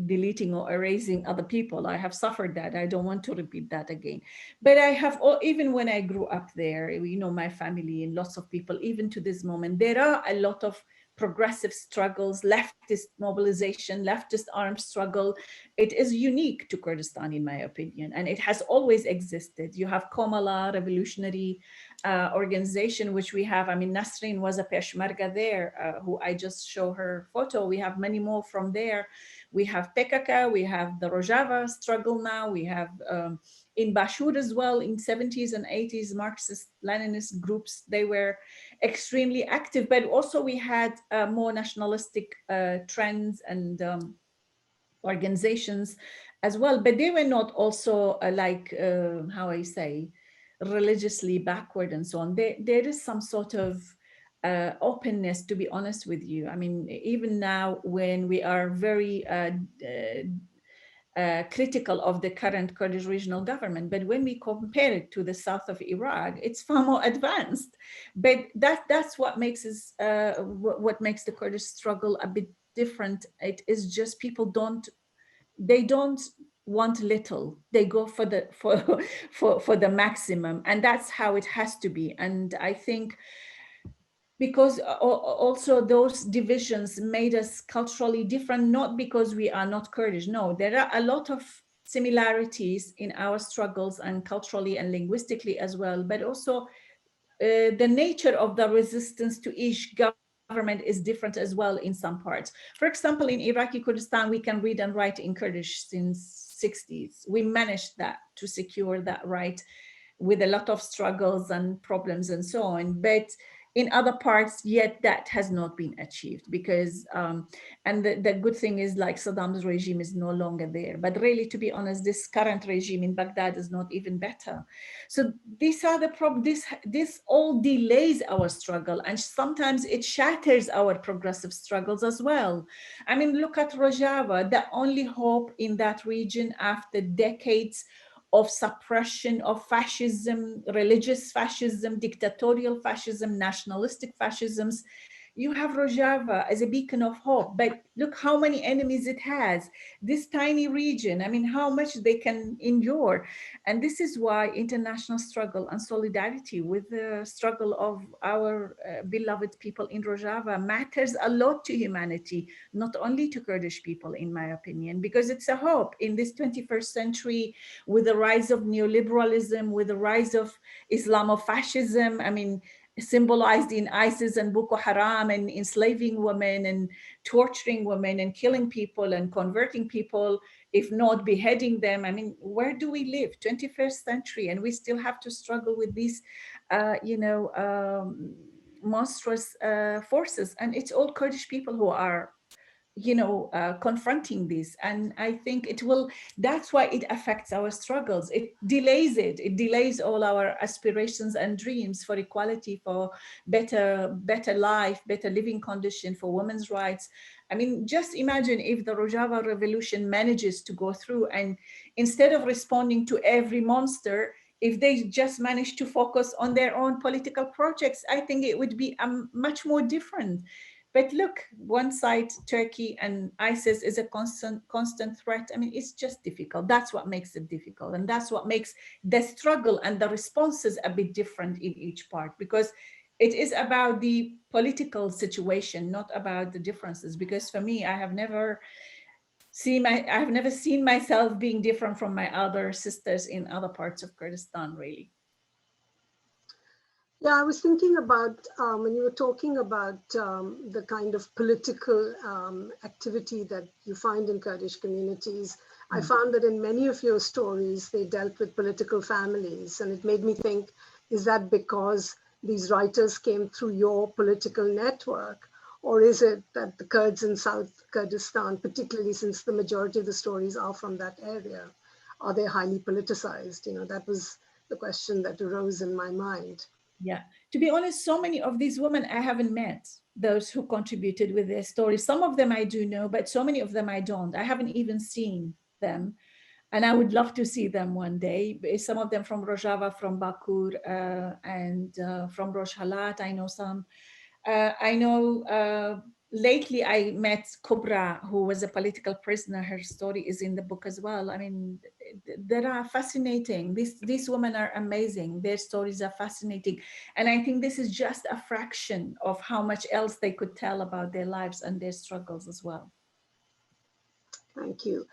deleting or erasing other people. I have suffered that. I don't want to repeat that again. But I have, even when I grew up there, my family and lots of people, even to this moment, there are a lot of progressive struggles, leftist mobilization, leftist armed struggle. It is unique to Kurdistan, in my opinion, and it has always existed. You have Komala, revolutionary organization, which we have. I mean, Nasrin was a Peshmerga there, who I just show her photo. We have many more from there. We have PKK, we have the Rojava struggle now, we have in Bashur as well, in 70s and 80s, Marxist Leninist groups, they were extremely active, but also we had more nationalistic trends and organizations as well, but they were not also how I say, religiously backward and so on. There is some sort of openness, to be honest with you. I mean, even now when we are very critical of the current Kurdish regional government, but when we compare it to the south of Iraq, it's far more advanced. But that's what makes what makes the Kurdish struggle a bit different. It is just people don't want little, they go for the for the maximum, and that's how it has to be. And I think because also those divisions made us culturally different, not because we are not Kurdish. No, there are a lot of similarities in our struggles, and culturally and linguistically as well, but also the nature of the resistance to each government is different as well in some parts. For example, in Iraqi Kurdistan, we can read and write in Kurdish since 60s. We managed that, to secure that right, with a lot of struggles and problems and so on. But in other parts, yet that has not been achieved, because and the good thing is, like, Saddam's regime is no longer there. But really, to be honest, this current regime in Baghdad is not even better. So these are the problems. This all delays our struggle, and sometimes it shatters our progressive struggles as well. I mean, look at Rojava, the only hope in that region after decades of suppression of fascism, religious fascism, dictatorial fascism, nationalistic fascisms. You have Rojava as a beacon of hope, but look how many enemies it has. This tiny region, I mean, how much they can endure. And this is why international struggle and solidarity with the struggle of our beloved people in Rojava matters a lot to humanity, not only to Kurdish people, in my opinion, because it's a hope in this 21st century, with the rise of neoliberalism, with the rise of Islamofascism. I mean, symbolized in ISIS and Boko Haram, and enslaving women and torturing women and killing people and converting people, if not beheading them. I mean, where do we live? 21st century, and we still have to struggle with these, monstrous forces, and it's all Kurdish people who are confronting this. And I think that's why it affects our struggles. It delays all our aspirations and dreams for equality, for better life, better living condition, for women's rights. I mean, just imagine if the Rojava revolution manages to go through, and instead of responding to every monster, if they just manage to focus on their own political projects, I think it would be much more different. But look, one side, Turkey and ISIS is a constant threat. I mean, it's just difficult. That's what makes it difficult. And that's what makes the struggle and the responses a bit different in each part, because it is about the political situation, not about the differences. Because for me, I have never seen myself being different from my other sisters in other parts of Kurdistan, really. Yeah, I was thinking about when you were talking about the kind of political activity that you find in Kurdish communities. I found that in many of your stories, they dealt with political families. And it made me think, is that because these writers came through your political network? Or is it that the Kurds in South Kurdistan, particularly since the majority of the stories are from that area, are they highly politicized? That was the question that arose in my mind. Yeah, to be honest, so many of these women I haven't met, those who contributed with their stories. Some of them I do know, but so many of them I don't. I haven't even seen them. And I would love to see them one day. Some of them from Rojava, from Bakur, and from Rojhalat, I know some. I know lately I met Kubra, who was a political prisoner. Her story is in the book as well. I mean, they are fascinating. These women are amazing. Their stories are fascinating. And I think this is just a fraction of how much else they could tell about their lives and their struggles as well. Thank you.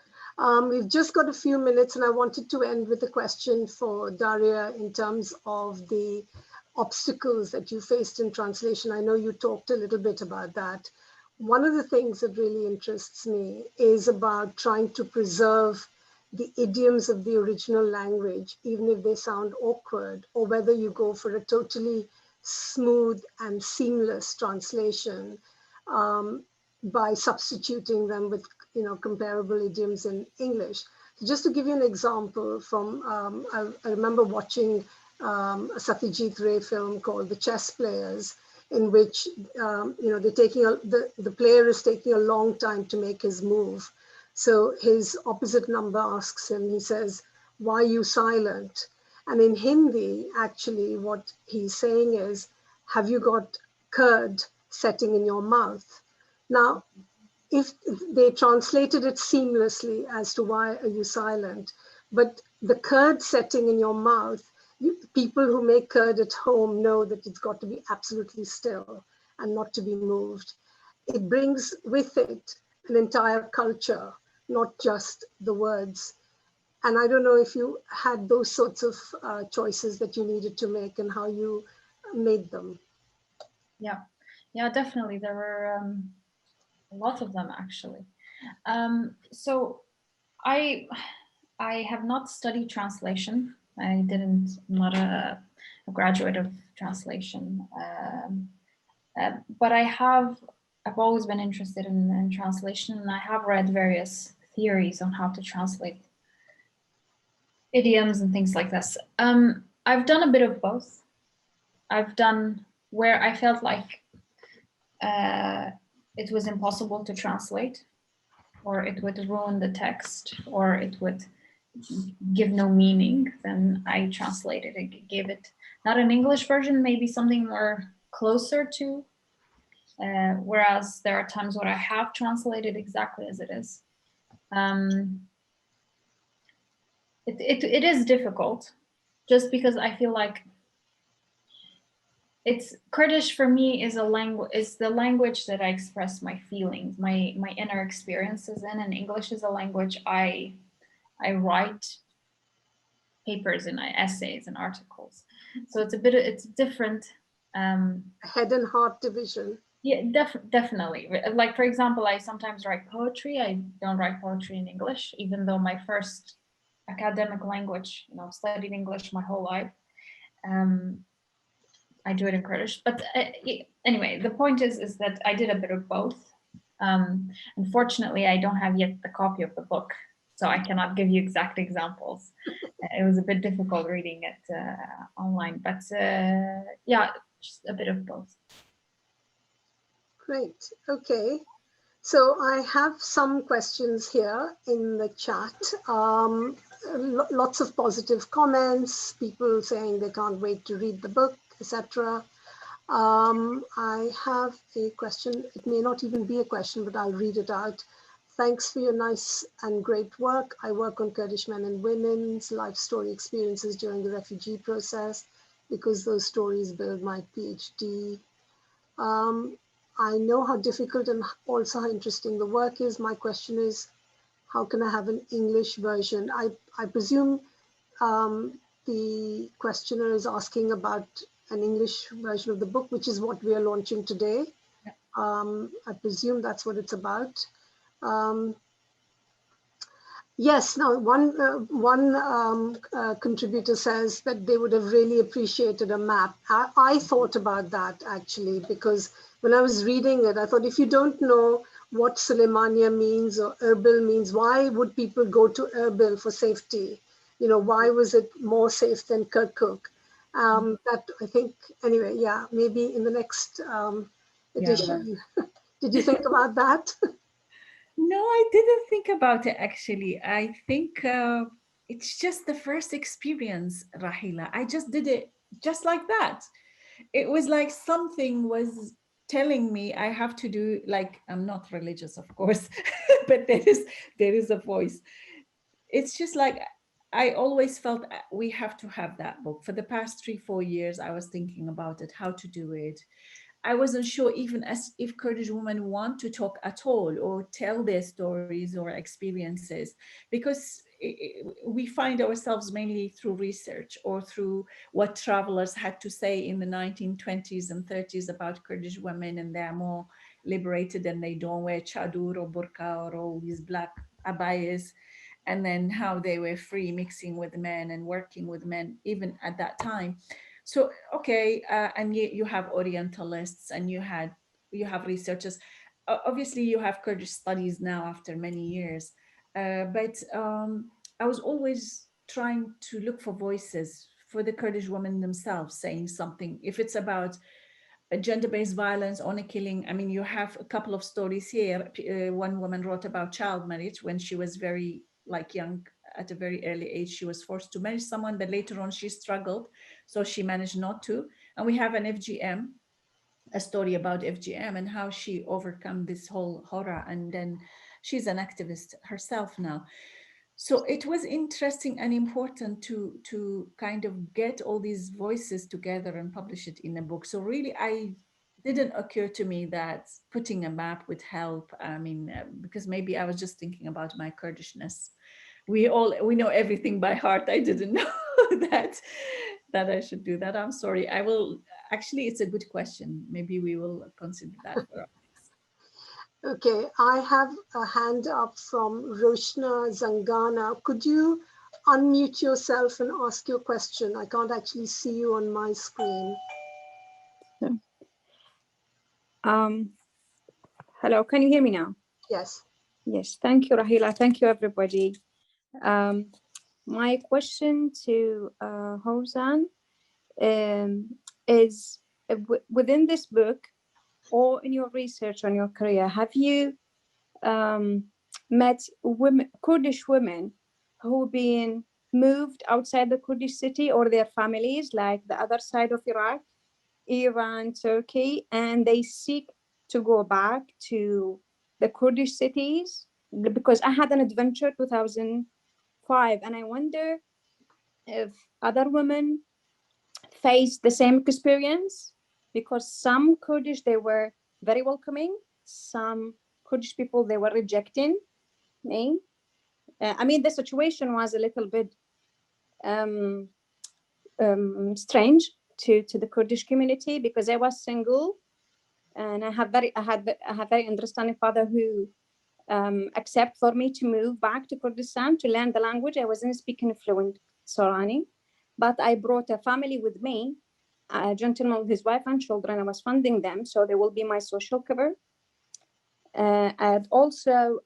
We've just got a few minutes, and I wanted to end with a question for Daria in terms of the obstacles that you faced in translation. I know you talked a little bit about that. One of the things that really interests me is about trying to preserve the idioms of the original language, even if they sound awkward, or whether you go for a totally smooth and seamless translation by substituting them with comparable idioms in English. So just to give you an example from, I remember watching a Satyajit Ray film called The Chess Players, in which the player is taking a long time to make his move. So his opposite number asks him, he says, "Why are you silent?" And in Hindi, actually, what he's saying is, "Have you got curd setting in your mouth?" Now, if they translated it seamlessly as to why are you silent, but the curd setting in your mouth, people who make curd at home know that it's got to be absolutely still and not to be moved. It brings with it an entire culture, not just the words. And I don't know if you had those sorts of choices that you needed to make and how you made them. Yeah, definitely. There were a lot of them, actually. So I have not studied translation. I'm not a graduate of translation, but I've always been interested in translation, and I have read various theories on how to translate idioms and things like this. I've done a bit of both. I've done where I felt like it was impossible to translate, or it would ruin the text, or it would give no meaning, then I translated it, gave it not an English version, maybe something more closer to, whereas there are times where I have translated exactly as it is. It is difficult, just because I feel like Kurdish for me is the language that I express my feelings, my inner experiences in, and English is a language I write papers and essays and articles. So it's different. Head and heart division. Yeah, definitely. Like, for example, I sometimes write poetry. I don't write poetry in English, even though my first academic language, studied English my whole life. I do it in Kurdish. But anyway, the point is that I did a bit of both. Unfortunately, I don't have yet the copy of the book, so I cannot give you exact examples. It was a bit difficult reading it online, but yeah, just a bit of both. Great. Okay. So I have some questions here in the chat. Lots of positive comments, people saying they can't wait to read the book, etc. I have a question. It may not even be a question, but I'll read it out. Thanks for your nice and great work. I work on Kurdish men and women's life story experiences during the refugee process because those stories build my PhD. I know how difficult and also how interesting the work is. My question is, how can I have an English version? I presume the questioner is asking about an English version of the book, which is what we are launching today. I presume that's what it's about. Yes, now one contributor says that they would have really appreciated a map. I thought about that actually, because when I was reading it, I thought if you don't know what Suleimania means or Erbil means, why would people go to Erbil for safety? You know, why was it more safe than Kirkuk? That I think, anyway, yeah, maybe in the next edition. Yeah. Did you think about that? No, I didn't think about it actually. I think it's just the first experience, Rahila. I just did it just like that. It was like something was telling me I have to do, like, I'm not religious, of course, but there is a voice. It's just like I always felt we have to have that book. For the past 3-4 years, I was thinking about it, how to do it. I wasn't sure even as if Kurdish women want to talk at all or tell their stories or experiences, because we find ourselves mainly through research or through what travelers had to say in the 1920s and 30s about Kurdish women, and they're more liberated and they don't wear chadur or burqa or all these black abayas, and then how they were free mixing with men and working with men even at that time. So, okay, and you have Orientalists and you have researchers. Obviously, you have Kurdish studies now after many years, but I was always trying to look for voices for the Kurdish women themselves saying something. If it's about gender-based violence, honor killing, I mean, you have a couple of stories here. One woman wrote about child marriage when she was very young, at a very early age. She was forced to marry someone, but later on she struggled, so she managed not to. And we have an FGM, a story about FGM and how she overcome this whole horror, and then she's an activist herself now. So it was interesting and important to kind of get all these voices together and publish it in a book. So really, I didn't occur to me that putting a map would help. I mean, because maybe I was just thinking about my Kurdishness. We know everything by heart. I didn't know that I should do that. I'm sorry. I will actually. It's a good question. Maybe we will consider that for us. Okay, I have a hand up from Roshna Zangana. Could you unmute yourself and ask your question? I can't actually see you on my screen. Hello, can you hear me now? Yes. Yes, thank you, Rahila. Thank you, everybody. My question to Houzan is, within this book or in your research on your career, have you met Kurdish women who have been moved outside the Kurdish city or their families, like the other side of Iraq, Iran, Turkey, and they seek to go back to the Kurdish cities? Because I had an adventure 2005, and I wonder if other women face the same experience, because some Kurdish, they were very welcoming. Some Kurdish people, they were rejecting me. I mean, the situation was a little bit strange to the Kurdish community, because I was single, and I had very understanding father who accept for me to move back to Kurdistan to learn the language. I wasn't speaking fluent Sorani, but I brought a family with me, a gentleman with his wife and children. I was funding them, so they will be my social cover. And also,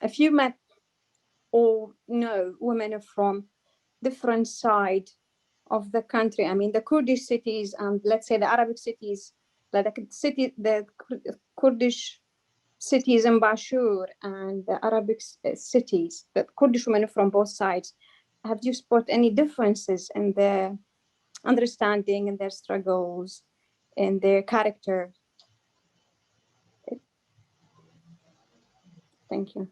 if you met or know women from different side of the country, I mean, the Kurdish cities and let's say the Arabic cities, like the Kurdish cities in Bashur and the Arabic cities, the Kurdish women from both sides, have you spot any differences in their understanding and their struggles and their character? Thank you.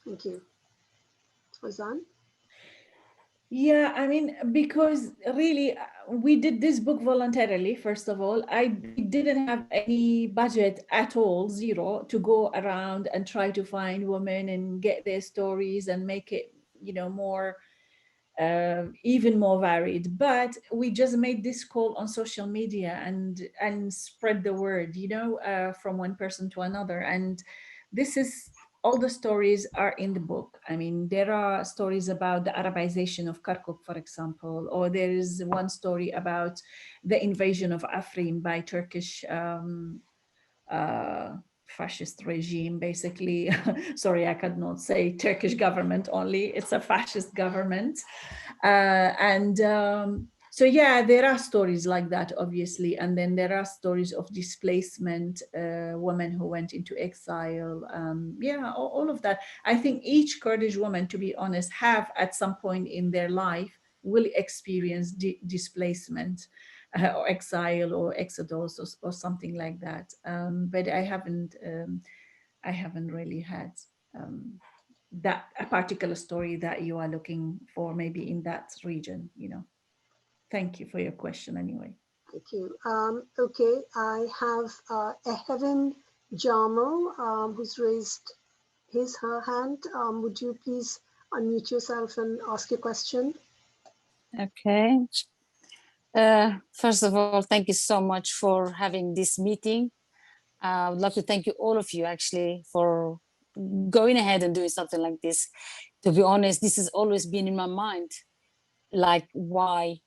Thank you. Houzan? Yeah, I mean, because really we did this book voluntarily, first of all. We didn't have any budget at all, zero, to go around and try to find women and get their stories and make it, more, even more varied. But we just made this call on social media and spread the word, from one person to another. And this is, all the stories are in the book. I mean, there are stories about the Arabization of Kirkuk, for example, or there is one story about the invasion of Afrin by Turkish fascist regime, basically. Sorry, I could not say Turkish government only. It's a fascist government. So yeah, there are stories like that, obviously. And then there are stories of displacement, women who went into exile. Yeah, all of that. I think each Kurdish woman, to be honest, have at some point in their life will experience displacement, or exile or exodus or something like that. But I haven't really had that a particular story that you are looking for, maybe in that region, Thank you for your question anyway. Thank you. Okay, I have Eheven Jamo, who's raised her hand. Would you please unmute yourself and ask your question? Okay. First of all, thank you so much for having this meeting. I would like to thank you, all of you, actually, for going ahead and doing something like this. To be honest, this has always been in my mind, like why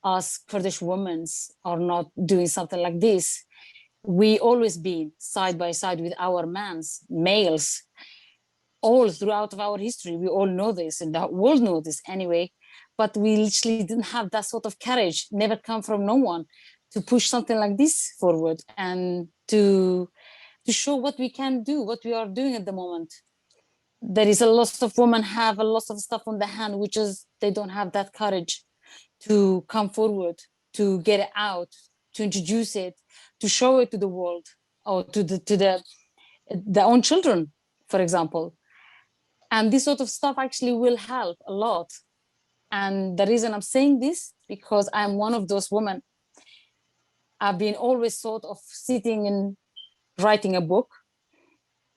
us Kurdish women are not doing something like this. We always been side by side with our males, all throughout of our history. We all know this, and the world knows this anyway. But we literally didn't have that sort of courage, never come from no one, to push something like this forward and to show what we can do, what we are doing at the moment. There is a lot of women have a lot of stuff on the hand, which is they don't have that courage to come forward, to get it out, to introduce it, to show it to the world, or to their own children, for example. And this sort of stuff actually will help a lot. And the reason I'm saying this, because I'm one of those women. I've been always sort of sitting and writing a book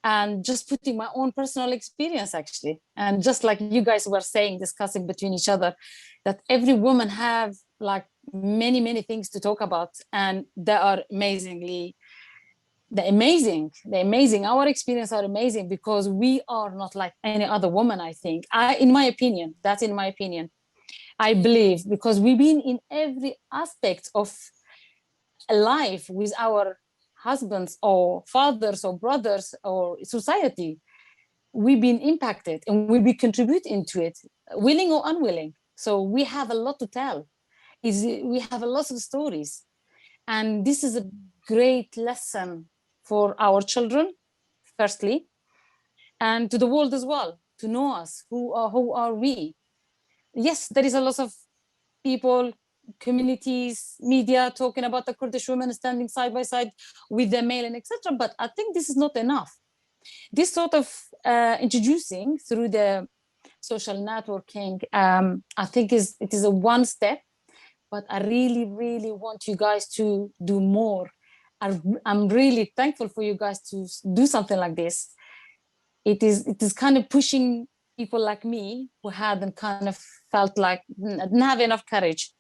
and just putting my own personal experience, actually. And just like you guys were saying, discussing between each other, that every woman have like many, many things to talk about. And they are amazing. Our experience are amazing because we are not like any other woman, I think. In my opinion, I believe, because we've been in every aspect of life with our husbands or fathers or brothers or society. We've been impacted and we contribute into it, willing or unwilling. So we have a lot to tell. We have a lot of stories. And this is a great lesson for our children, firstly, and to the world as well, to know us, who are we. Yes, there is a lot of people, communities, media talking about the Kurdish women standing side by side with the male and etc. But I think this is not enough. This sort of introducing through the social networking, I think it is a one step, but I really, really want you guys to do more. I'm really thankful for you guys to do something like this. It is kind of pushing people like me who hadn't kind of felt like, didn't have enough courage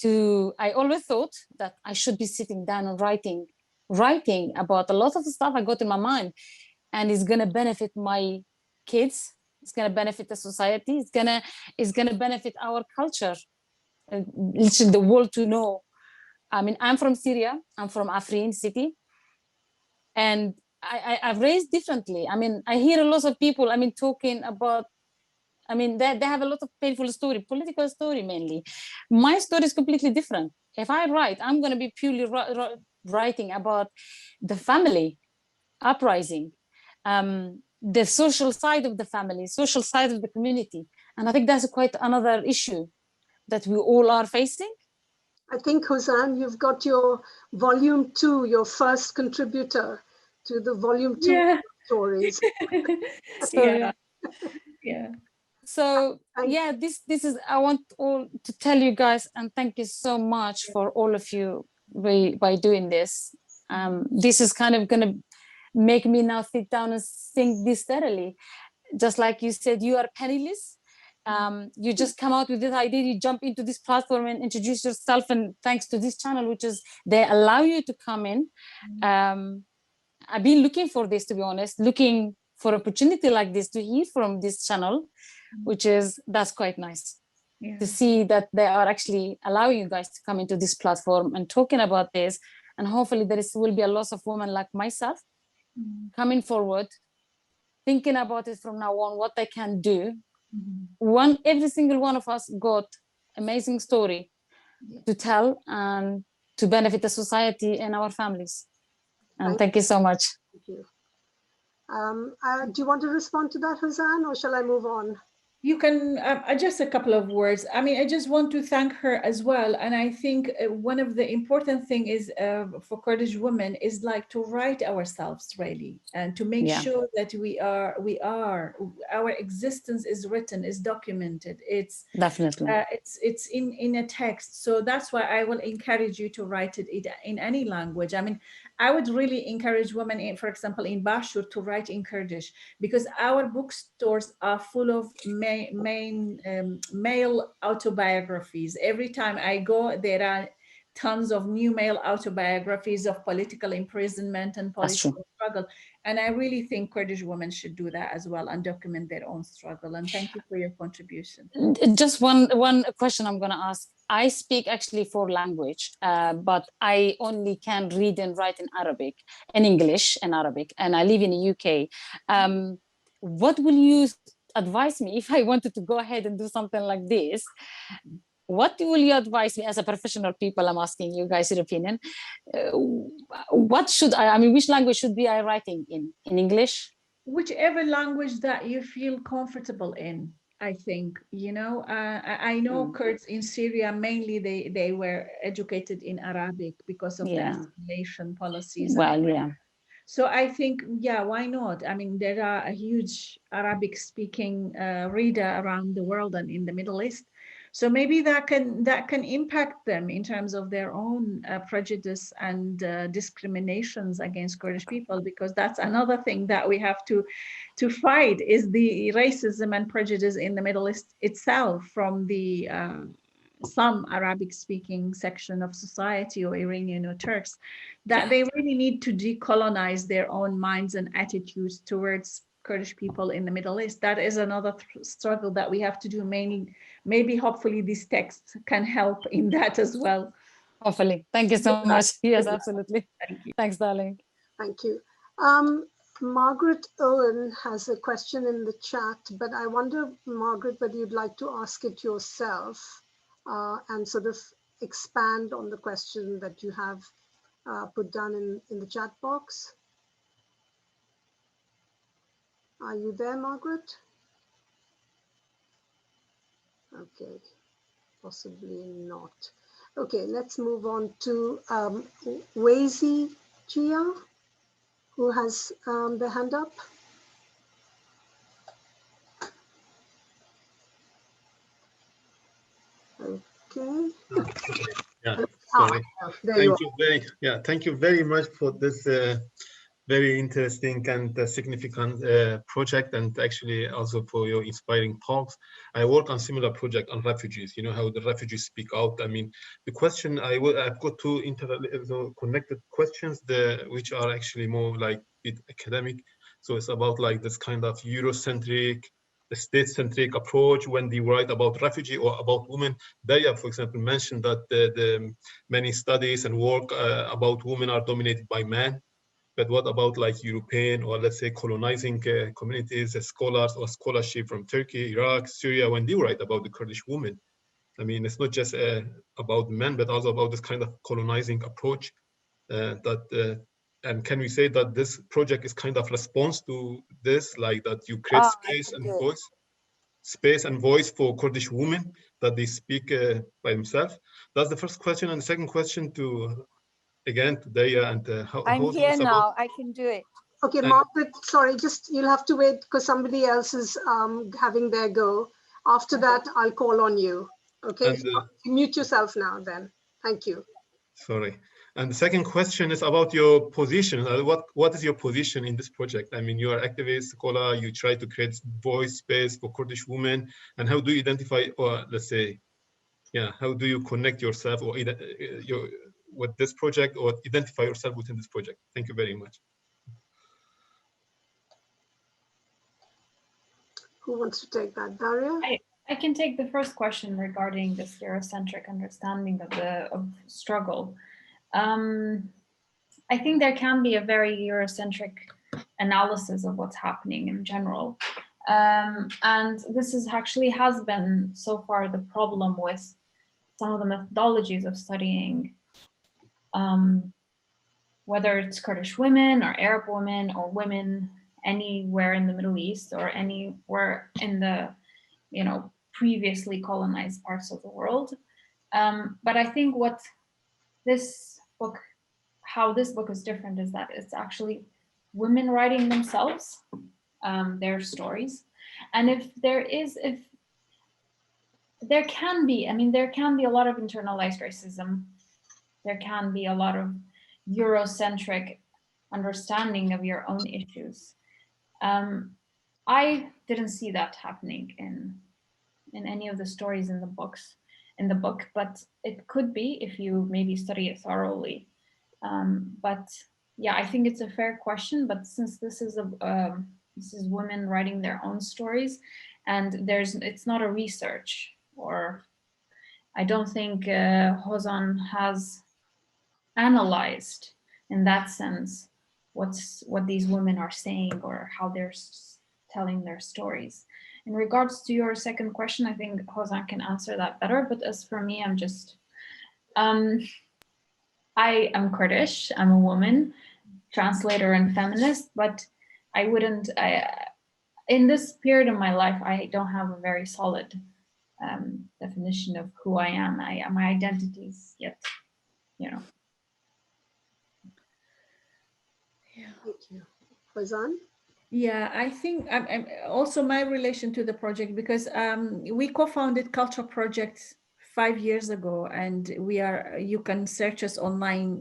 to. I always thought that I should be sitting down and writing about a lot of the stuff I got in my mind, and it's gonna benefit my kids. It's gonna benefit the society. It's gonna benefit our culture. literally the world to know. I mean, I'm from Syria, I'm from Afrin city, and I've raised differently. I mean, I hear a lot of people, I mean, talking about, I mean, they have a lot of painful story, political story mainly. My story is completely different. If I write, I'm going to be purely writing about the family uprising, the social side of the family, social side of the community. And I think that's quite another issue that we all are facing. I think, Houzan, you've got your volume 2, your first contributor to the volume 2 stories. Yeah. Yeah. So yeah, this is, I want all to tell you guys, and thank you so much for all of you by doing this. This is kind of gonna make me now sit down and think this thoroughly. Just like you said, you are penniless. You just come out with this idea, you jump into this platform and introduce yourself, and thanks to this channel, which is they allow you to come in. I've been looking for this, to be honest, looking for opportunity like this to hear from this channel, which is, that's quite nice to see that they are actually allowing you guys to come into this platform and talking about this. And hopefully there will be a lot of women like myself coming forward, thinking about it from now on, what they can do. Every single one of us got amazing story to tell and to benefit the society and our families. And thank you so much. Thank you. Do you want to respond to that, Houzan, or shall I move on? You can, just a couple of words. I mean, I just want to thank her as well. And I think one of the important thing is for Kurdish women is like to write ourselves really, and to make sure that our existence is written, is documented. It's definitely, it's in a text. So that's why I will encourage you to write it in any language. I mean, I would really encourage women, for example, in Bashur, to write in Kurdish, because our bookstores are full of male autobiographies. Every time I go, there are tons of new male autobiographies of political imprisonment and political struggle. And I really think Kurdish women should do that as well and document their own struggle. And thank you for your contribution. Just one question I'm going to ask. I speak actually 4 languages, but I only can read and write in Arabic, in English and Arabic, and I live in the UK. What will you advise me if I wanted to go ahead and do something like this? What will you advise me as a professional people? I'm asking you guys your opinion. What should I mean, which language should be I writing in? In English? Whichever language that you feel comfortable in, I think, you know. I know Kurds in Syria, mainly they were educated in Arabic because of the assimilation policies. Well, yeah. So I think, why not? I mean, there are a huge Arabic speaking reader around the world and in the Middle East. So maybe that can impact them in terms of their own prejudice and discriminations against Kurdish people, because that's another thing that we have to fight, is the racism and prejudice in the Middle East itself from the some Arabic-speaking section of society, or Iranian or Turks, that they really need to decolonize their own minds and attitudes towards Kurdish people in the Middle East. That is another struggle that we have to do. Maybe hopefully these texts can help in that as well. Hopefully. Thank you so much. Yes, absolutely. Thank you. Thanks, darling. Thank you. Margaret Owen has a question in the chat, but I wonder, Margaret, whether you'd like to ask it yourself and sort of expand on the question that you have put down in the chat box. Are you there, Margaret? Okay, possibly not. Okay, let's move on to Wazy Chia, who has the hand up. Okay. Yeah, sorry. Thank you very much for this very interesting and significant project, and actually also for your inspiring talks. I work on similar project on refugees, you know, how the refugees speak out. I mean, the question I've got 2 connected questions which are actually more like academic. So it's about like this kind of Eurocentric state-centric approach when they write about refugee or about women. Daria, for example, mentioned that the many studies and work about women are dominated by men. But what about like European or let's say colonizing communities, scholars or scholarship from Turkey, Iraq, Syria, when they write about the Kurdish women? I mean, it's not just about men, but also about this kind of colonizing approach and can we say that this project is kind of response to this, like that you create space and voice for Kurdish women that they speak by themselves? That's the first question. And the second question to Daria and I'm here now. I can do it. Okay, Margaret, sorry, just you'll have to wait because somebody else is having their go. After that, I'll call on you. Okay, and, mute yourself now then. Thank you. Sorry. And the second question is about your position. What is your position in this project? I mean, you are activist, scholar, you try to create voice space for Kurdish women. And how do you identify, or let's say, yeah, how do you connect yourself or with this project or identify yourself within this project? Thank you very much. Who wants to take that? Daria? I can take the first question regarding this Eurocentric understanding of the struggle. I think there can be a very Eurocentric analysis of what's happening in general. And this is actually has been so far the problem with some of the methodologies of studying, whether it's Kurdish women or Arab women or women anywhere in the Middle East or anywhere in the, previously colonized parts of the world. But I think how this book is different is that it's actually women writing themselves, their stories. And there can be a lot of internalized racism. There can be a lot of Eurocentric understanding of your own issues. I didn't see that happening in any of the stories in the book, but it could be if you maybe study it thoroughly. But yeah, I think it's a fair question. But since this is women writing their own stories, and it's not a research, or I don't think Houzan has analyzed in that sense what these women are saying or how they're telling their stories. In regards to your second question, I think Houzan can answer that better. But as for me, I'm just, I am Kurdish, I'm a woman, translator and feminist, but in this period of my life, I don't have a very solid definition of who I am. My identities yet, Yeah. Thank you. Houzan? Yeah, I think I'm also my relation to the project, because we co-founded Culture Project 5 years ago, and you can search us online,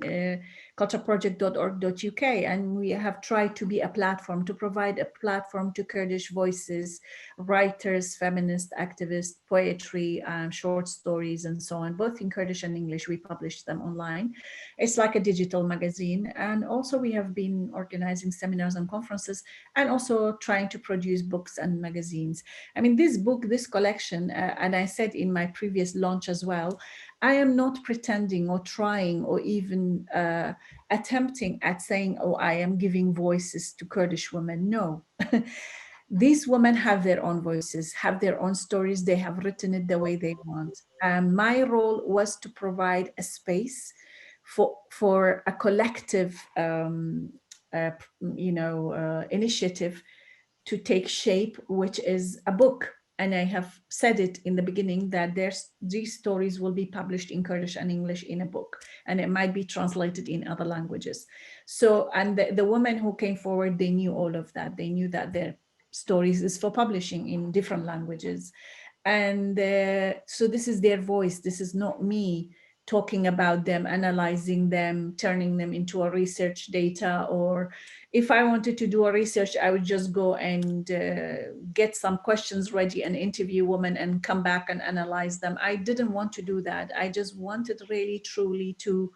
cultureproject.org.uk, and we have tried to be a platform, to provide a platform to Kurdish voices, writers, feminist, activists, poetry, short stories, and so on, both in Kurdish and English. We publish them online. It's like a digital magazine. And also we have been organizing seminars and conferences, and also trying to produce books and magazines. I mean, this book, this collection, and I said in my previous launch as well, I am not pretending or trying or even attempting at saying, oh, I am giving voices to Kurdish women. No. These women have their own voices, have their own stories. They have written it the way they want. My role was to provide a space for a collective, initiative to take shape, which is a book. And I have said it in the beginning that these stories will be published in Kurdish and English in a book, and it might be translated in other languages. So, and the women who came forward, they knew all of that. They knew that their stories is for publishing in different languages. And so this is their voice. This is not me talking about them, analyzing them, turning them into a research data. Or if I wanted to do a research, I would just go and get some questions ready and interview women and come back and analyze them. I didn't want to do that. I just wanted really, truly to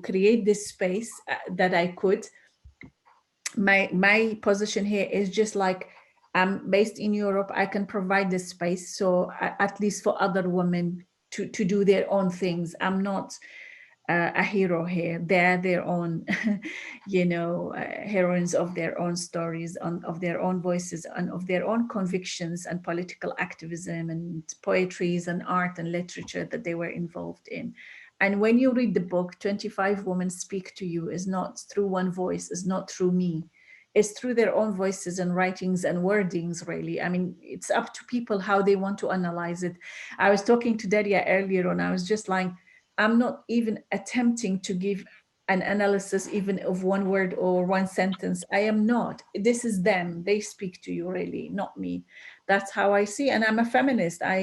create this space that I could. My position here is just like, I'm based in Europe. I can provide this space, so at least for other women to do their own things. I'm not a hero here. They're their own, heroines of their own stories, of their own voices, and of their own convictions and political activism and poetries and art and literature that they were involved in. And when you read the book, 25 Women Speak to You is not through one voice, is not through me. It's through their own voices and writings and wordings, really. I mean, it's up to people how they want to analyze it. I was talking to Daria earlier on, I was just like, I'm not even attempting to give an analysis even of one word or one sentence. I am not. This is them. They speak to you, really, not me. That's how I see. And I'm a feminist. I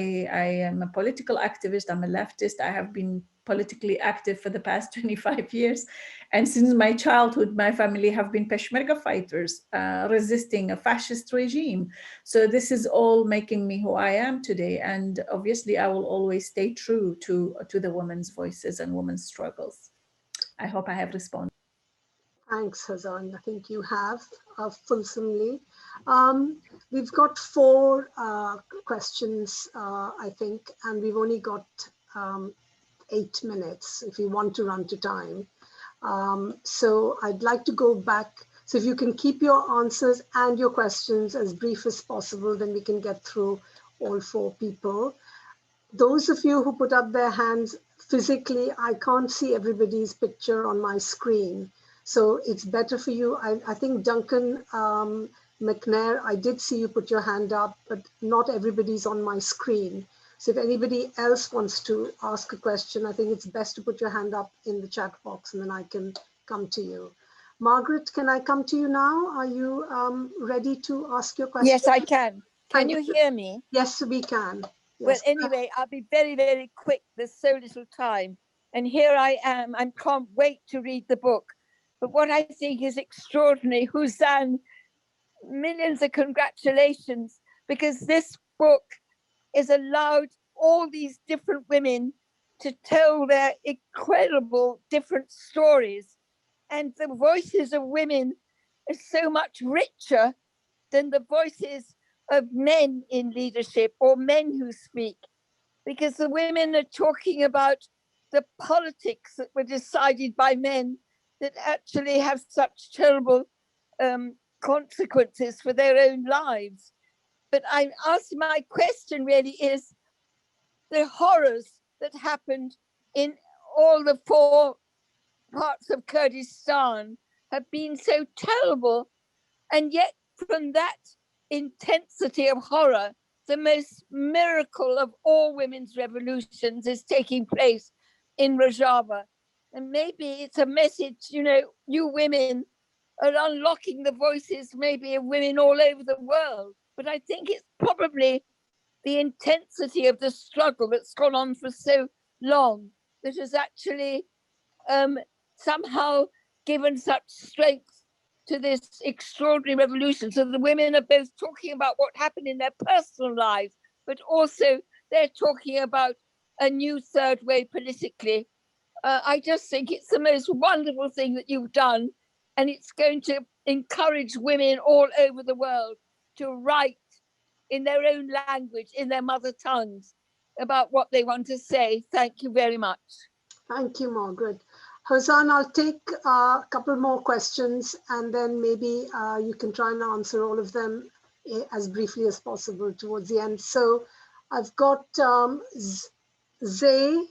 am a political activist. I'm a leftist. I have been politically active for the past 25 years. And since my childhood, my family have been Peshmerga fighters resisting a fascist regime. So this is all making me who I am today. And obviously I will always stay true to the women's voices and women's struggles. I hope I have responded. Thanks, Houzan. I think you have fulsomely. We've got 4 questions, I think, and we've only got 8 minutes if you want to run to time. So I'd like to go back. So if you can keep your answers and your questions as brief as possible, then we can get through all 4 people. Those of you who put up their hands physically, I can't see everybody's picture on my screen. So it's better for you. I think Duncan McNair, I did see you put your hand up, but not everybody's on my screen. So if anybody else wants to ask a question, I think it's best to put your hand up in the chat box and then I can come to you. Margaret, can I come to you now? Are you ready to ask your question? Yes, I can. Can you hear me? Yes, we can. Yes. Well, anyway, I'll be very, very quick. There's so little time. And here I am. I can't wait to read the book. But what I think is extraordinary, Houzan, millions of congratulations, because this book has allowed all these different women to tell their incredible different stories. And the voices of women are so much richer than the voices of men in leadership or men who speak, because the women are talking about the politics that were decided by men that actually have such terrible consequences for their own lives. But I'm asking, my question really is, the horrors that happened in all the 4 parts of Kurdistan have been so terrible, and yet from that intensity of horror, the most miracle of all women's revolutions is taking place in Rojava. And maybe it's a message, you women are unlocking the voices maybe of women all over the world. But I think it's probably the intensity of the struggle that's gone on for so long that has actually somehow given such strength to this extraordinary revolution. So the women are both talking about what happened in their personal lives, but also they're talking about a new third way politically. I just think it's the most wonderful thing that you've done, and it's going to encourage women all over the world to write in their own language, in their mother tongues, about what they want to say. Thank you very much. Thank you, Margaret. Houzan, I'll take a couple more questions and then maybe you can try and answer all of them as briefly as possible towards the end. So I've got Zay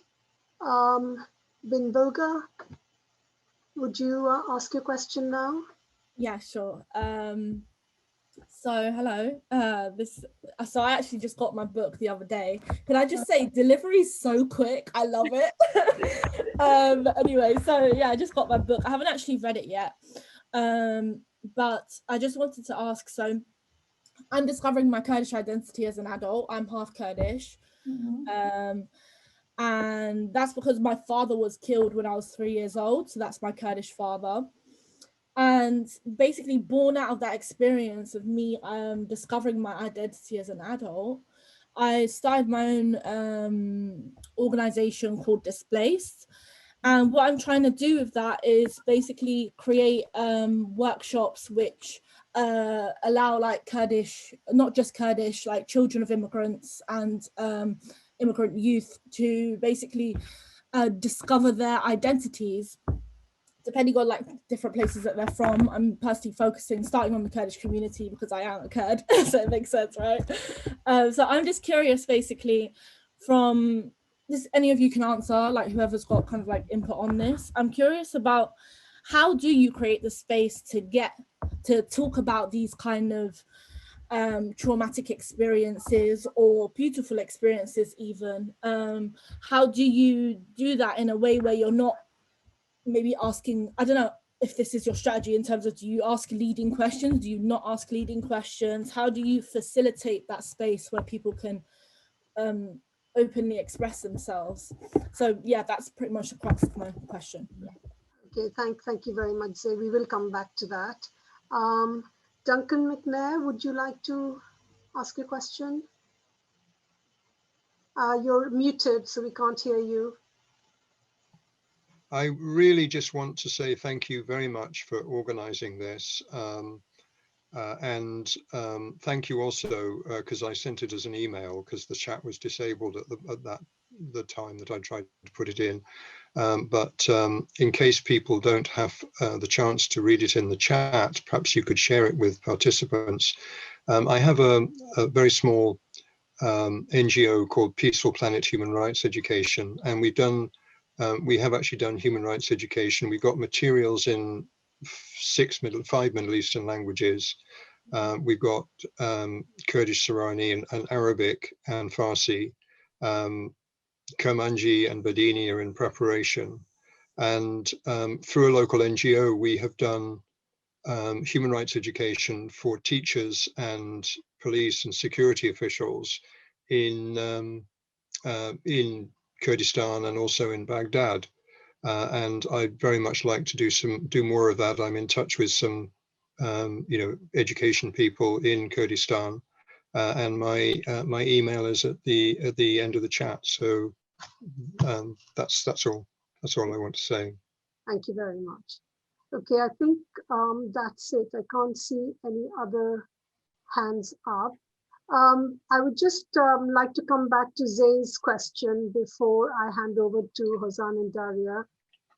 Bin Boga. Would you ask your question now? Yeah, sure. So hello. So I actually just got my book the other day. Can I just say delivery is so quick? I love it. Anyway, so yeah, I just got my book. I haven't actually read it yet. But I just wanted to ask, so I'm discovering my Kurdish identity as an adult. I'm half Kurdish. And that's because my father was killed when I was 3 years old. So that's my Kurdish father. And basically born out of that experience of me discovering my identity as an adult, I started my own organization called Displaced. And what I'm trying to do with that is basically create workshops which allow like Kurdish, not just Kurdish, like children of immigrants and immigrant youth to basically discover their identities depending on like different places that they're from. I'm personally starting on the Kurdish community because I am a Kurd, so it makes sense, right? So I'm just curious, basically, from this, any of you can answer, like whoever's got kind of like input on this. I'm curious about how do you create the space to talk about these kind of traumatic experiences or beautiful experiences even. How do you do that in a way where you're not maybe asking, I don't know if this is your strategy in terms of, do you ask leading questions? Do you not ask leading questions? How do you facilitate that space where people can openly express themselves? So yeah, that's pretty much the crux of my question. Okay, thank you very much, Zay. We will come back to that. Duncan McNair, would you like to ask a question? You're muted, so we can't hear you. I really just want to say thank you very much for organizing this. And thank you also, because I sent it as an email because the chat was disabled at the time that I tried to put it in. But in case people don't have the chance to read it in the chat, perhaps you could share it with participants. I have a very small NGO called Peaceful Planet Human Rights Education, and we have actually done human rights education. We've got materials in 5 Middle Eastern languages. We've got Kurdish, Sorani, and Arabic and Farsi. Kermanji and Badini are in preparation. And through a local NGO, we have done human rights education for teachers and police and security officials in Kurdistan and also in Baghdad. And I'd very much like to do more of that. I'm in touch with some education people in Kurdistan, and my email is at the end of the chat. So that's all I want to say. Thank you very much. Okay, I think that's it. I can't see any other hands up. I would just like to come back to Zay's question before I hand over to Houzan and Daria.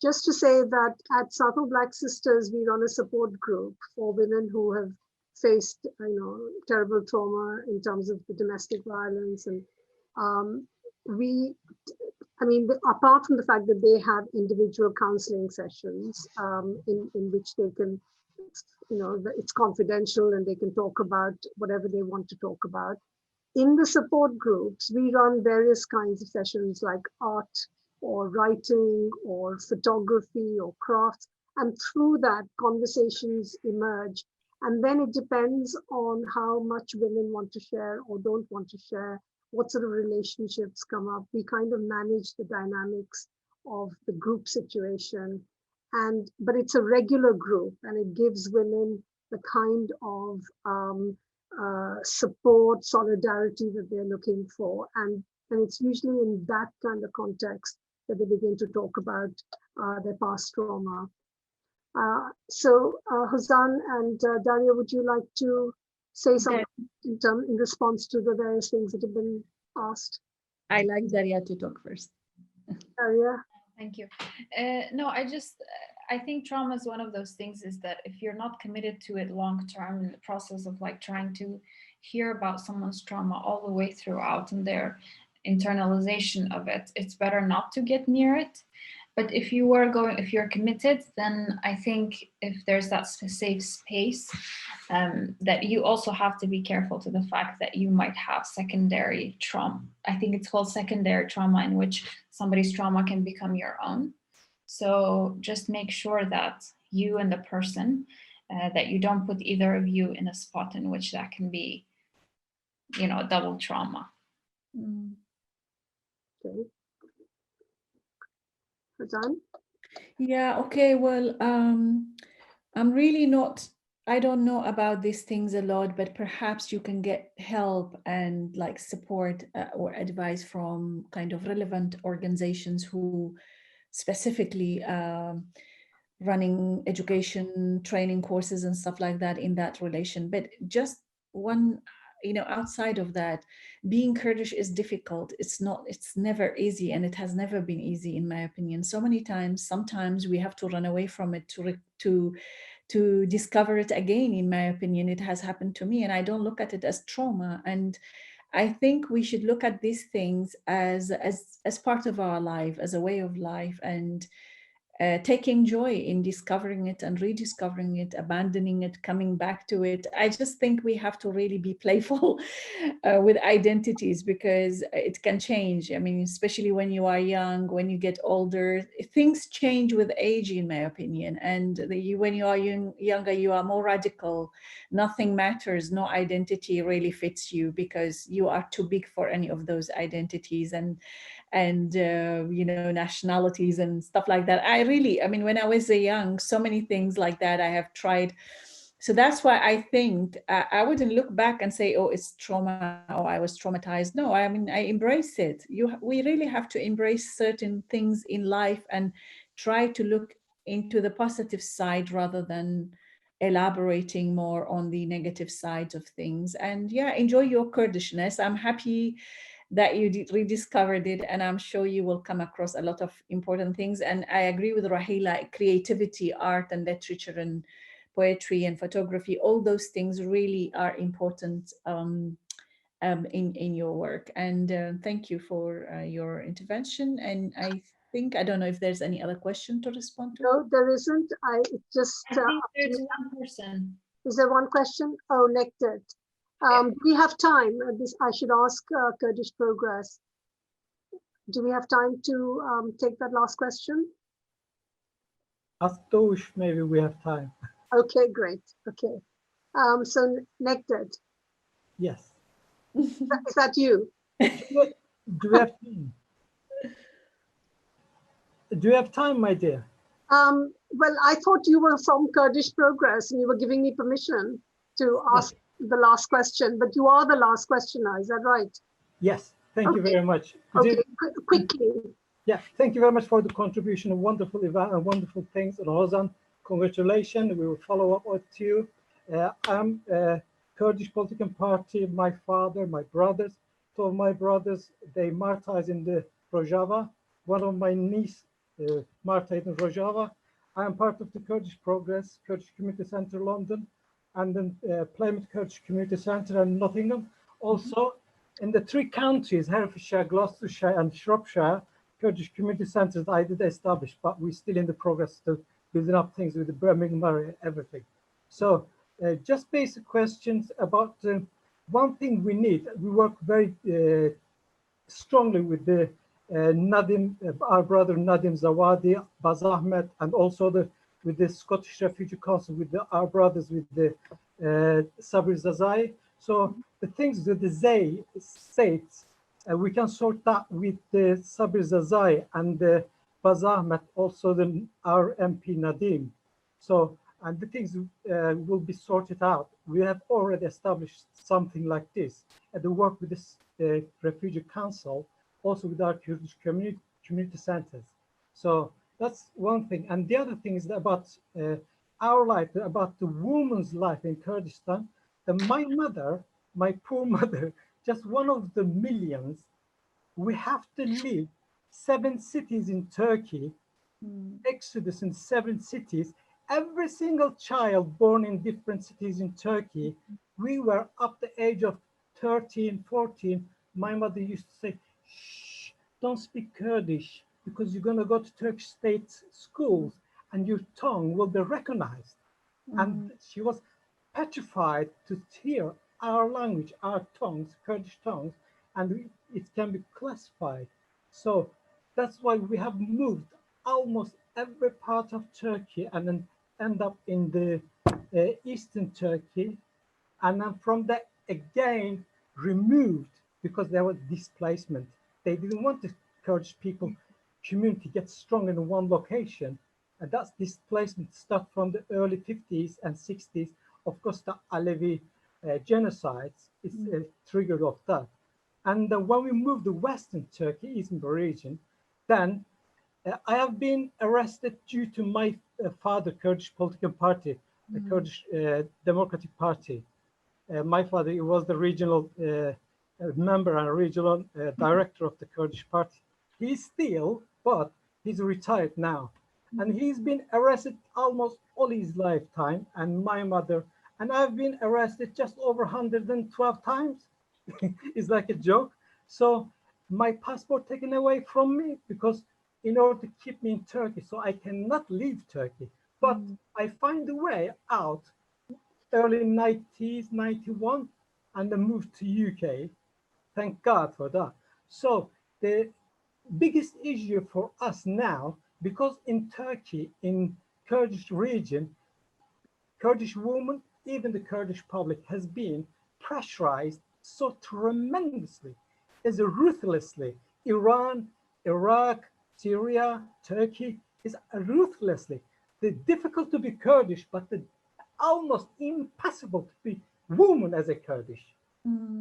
Just to say that at Southall Black Sisters, we run a support group for women who have faced, terrible trauma in terms of the domestic violence. And apart from the fact that they have individual counseling sessions in which they can, it's confidential and they can talk about whatever they want to talk about. In the support groups, we run various kinds of sessions like art or writing or photography or crafts. And through that, conversations emerge. And then it depends on how much women want to share or don't want to share, what sort of relationships come up. We kind of manage the dynamics of the group situation. But it's a regular group and it gives women the kind of support, solidarity that they're looking for. And it's usually in that kind of context that they begin to talk about their past trauma. So Houzan and Daria, would you like to say something in response to the various things that have been asked? I like Daria to talk first. Daria? Thank you. No, I think trauma is one of those things is that if you're not committed to it long term in the process of like trying to hear about someone's trauma all the way throughout and their internalization of it, it's better not to get near it. But if you're committed, then I think if there's that safe space, that you also have to be careful to the fact that you might have secondary trauma. I think it's called secondary trauma, in which somebody's trauma can become your own. So just make sure that you and the person, that you don't put either of you in a spot in which that can be, double trauma. Okay. Houzan? Yeah, okay, well, I'm really not, I don't know about these things a lot, but perhaps you can get help and like support or advice from kind of relevant organizations who specifically running education training courses and stuff like that in that relation. But just one, outside of that, being Kurdish is difficult. It's never easy, and it has never been easy, in my opinion. So many times, sometimes we have to run away from it to discover it again. In my opinion, it has happened to me, and I don't look at it as trauma. And I think we should look at these things as part of our life, as a way of life, and taking joy in discovering it and rediscovering it, abandoning it, coming back to it. I just think we have to really be playful with identities, because it can change. I mean, especially when you are young, when you get older, things change with age, in my opinion. And when you are younger, you are more radical. Nothing matters. No identity really fits you, because you are too big for any of those identities and nationalities and stuff like that. I mean, when I was young, so many things like that I have tried. So that's why I think I wouldn't look back and say, oh, it's trauma, or I was traumatized. No, I mean, I embrace it. We really have to embrace certain things in life and try to look into the positive side rather than elaborating more on the negative sides of things. And yeah, enjoy your Kurdishness. I'm happy that you rediscovered it, and I'm sure you will come across a lot of important things. And I agree with Rahila, creativity, art and literature and poetry and photography, all those things really are important in your work. And thank you for your intervention. And I don't know if there's any other question to respond to. No, there isn't. I think there's one person. Is there one question? Oh, Nectar. Do we have time? I should ask Kurdish Progress. Do we have time to take that last question? Ask Dosh, maybe we have time. Okay, great. Okay. So Nectar. Yes. Is that you? Do we have time? Do you have time, my dear? Well, I thought you were from Kurdish Progress and you were giving me permission to ask the last question, but you are the last questioner, is that right? Yes, thank you very much. Okay, quickly. Yeah, thank you very much for the contribution, a wonderful event and wonderful things. And Houzan, congratulations, we will follow up with you. I'm a Kurdish political party, my father, my brothers, two of my brothers, they martyred in the Rojava. One of my niece martyred in Rojava. I am part of the Kurdish Progress, Kurdish Community Centre London, and then Plymouth Kurdish Community Centre and Nottingham. Also, in the three counties, Herefordshire, Gloucestershire, and Shropshire, Kurdish community centres I did establish, but we're still in the progress of building up things with the Birmingham area, everything. So just basic questions about one thing we need. We work very strongly with the Nadim, our brother Nadim Zawadi, Baz Ahmed, and also with the Scottish Refugee Council, with our brothers, with the Sabir Zazai. So the things that the Zay states, we can sort that with the Sabir Zazai and the Baz Ahmed, also our MP Nadim. So, and the things will be sorted out. We have already established something like this at the work with this Refugee Council, also with our Kurdish community centers. So that's one thing. And the other thing is about our life, about the woman's life in Kurdistan. My mother, my poor mother, just one of the millions, we have to leave 7 cities in Turkey, exodus in 7 cities. Every single child born in different cities in Turkey, we were up the age of 13, 14. My mother used to say, shh, don't speak Kurdish because you're going to go to Turkish state schools and your tongue will be recognized. And she was petrified to hear our language, our tongues, Kurdish tongues, and it can be classified. So that's why we have moved almost every part of Turkey and then end up in the eastern Turkey. And then from that again removed because there was displacement. They didn't want the Kurdish people community get strong in one location. And that's displacement start from the early 50s and 60s. Of course, the Alevi genocides is a trigger of that. And when we moved to Western Turkey, Izmir region, then I have been arrested due to my father, Kurdish political party, the Kurdish Democratic Party. My father, he was the regional member and regional director of the Kurdish party. He's still, but he's retired now. And he's been arrested almost all his lifetime, and my mother, and I've been arrested just over 112 times. It's like a joke. So my passport taken away from me because in order to keep me in Turkey, so I cannot leave Turkey. But I find a way out early 90s, 91, and I moved to UK. Thank God for that. So the biggest issue for us now, because in Turkey, in Kurdish region, Kurdish women, even the Kurdish public, has been pressurized so tremendously, as ruthlessly. Iran, Iraq, Syria, Turkey is ruthlessly. The difficult to be Kurdish, but the almost impossible to be woman as a Kurdish.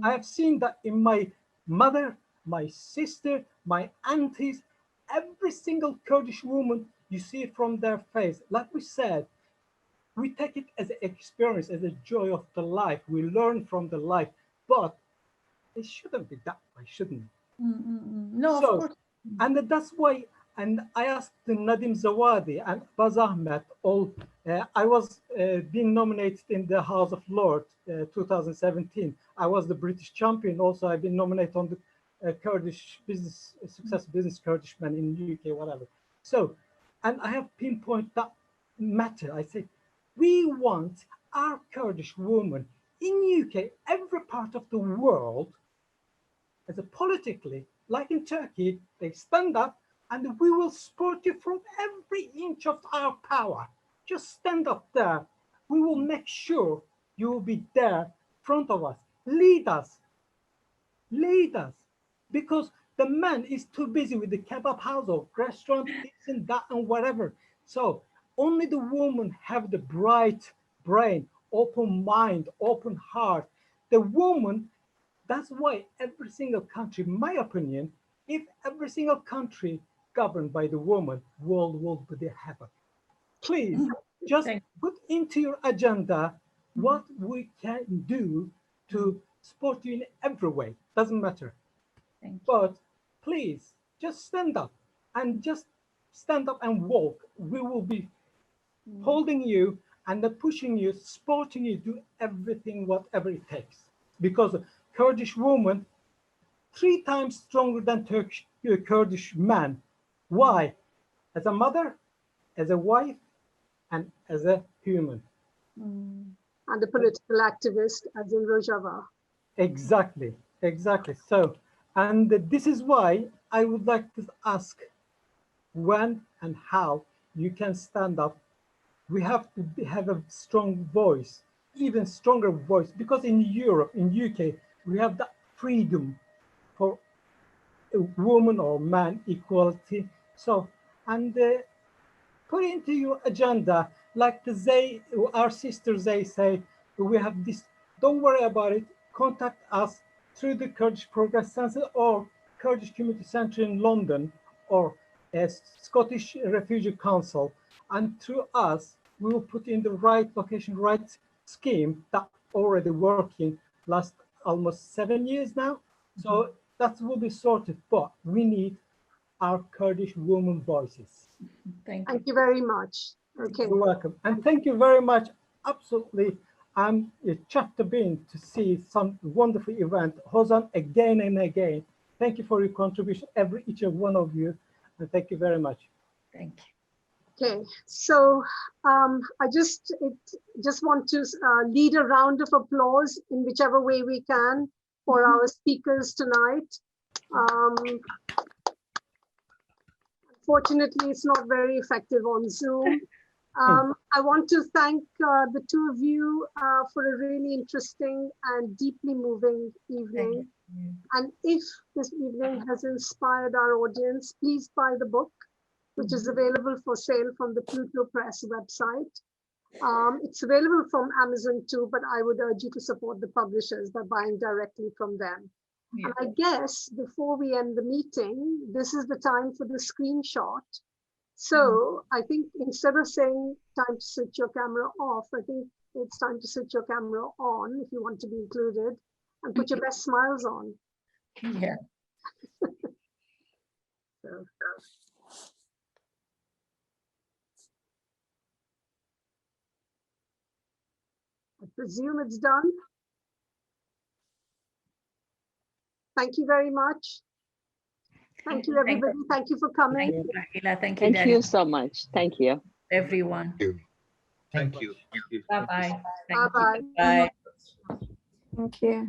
I have seen that in my mother, my sister, my aunties, every single Kurdish woman, you see it from their face. Like we said, we take it as an experience, as a joy of the life. We learn from the life, but it shouldn't be that way, shouldn't it? No, So, of course. and that's why, and I asked Nadim Zawadi and Baz Ahmed, all, I was being nominated in the House of Lords 2017. I was the British champion. Also, I've been nominated on the Kurdish business, success business Kurdish man in the UK, whatever. So, and I have pinpointed that matter. I say, we want our Kurdish woman in UK, every part of the world, as a politically, like in Turkey, they stand up and we will support you from every inch of our power. Just stand up there. We will make sure you will be there in front of us. Lead us. Lead us. Because the man is too busy with the kebab house or restaurant, this and that and whatever. So only the woman have the bright brain, open mind, open heart. The woman, that's why every single country, in my opinion, if every single country governed by the woman, world will be heaven. Please just put into your agenda what we can do to support you in every way. Doesn't matter. But please just stand up and walk. We will be holding you and pushing you, supporting you, do everything, whatever it takes. Because Kurdish woman, 3 times stronger than Turkish Kurdish man. Why? As a mother, as a wife, and as a human. And a political activist, as in Rojava. Exactly, exactly. So, and this is why I would like to ask when and how you can stand up. We have to have a strong voice, even stronger voice, because in Europe, in UK, we have that freedom for a woman or man equality. So, and put into your agenda, like the Zay, our sister Zay say, we have this, don't worry about it, contact us through the Kurdish Progress Center or Kurdish Community Center in London or Scottish Refugee Council. And through us, we will put in the right location, right scheme that already working last almost 7 years now. So that will be sorted, but we need our Kurdish women voices. Thank you very much. Okay. You're welcome. And thank you very much. Absolutely. I'm a chapter being to see some wonderful event. Houzan, again and again. Thank you for your contribution, each and one of you. And thank you very much. Thank you. Okay, so I just want to lead a round of applause in whichever way we can for our speakers tonight. Unfortunately, it's not very effective on Zoom. I want to thank the two of you for a really interesting and deeply moving evening. And if this evening has inspired our audience, please buy the book, which is available for sale from the Pluto Press website. It's available from Amazon too, but I would urge you to support the publishers by buying directly from them. And I guess before we end the meeting, this is the time for the screenshot So I think instead of saying time to switch your camera off, I think it's time to switch your camera on if you want to be included, and put your best smiles on. Yeah. So, I presume it's done. Thank you very much. Thank you, everybody. Thank you for coming. Thank you, Rahila. Thank you, Thank you so much. Thank you. everyone. Thank you. Bye-bye. Bye-bye. Bye. Thank you.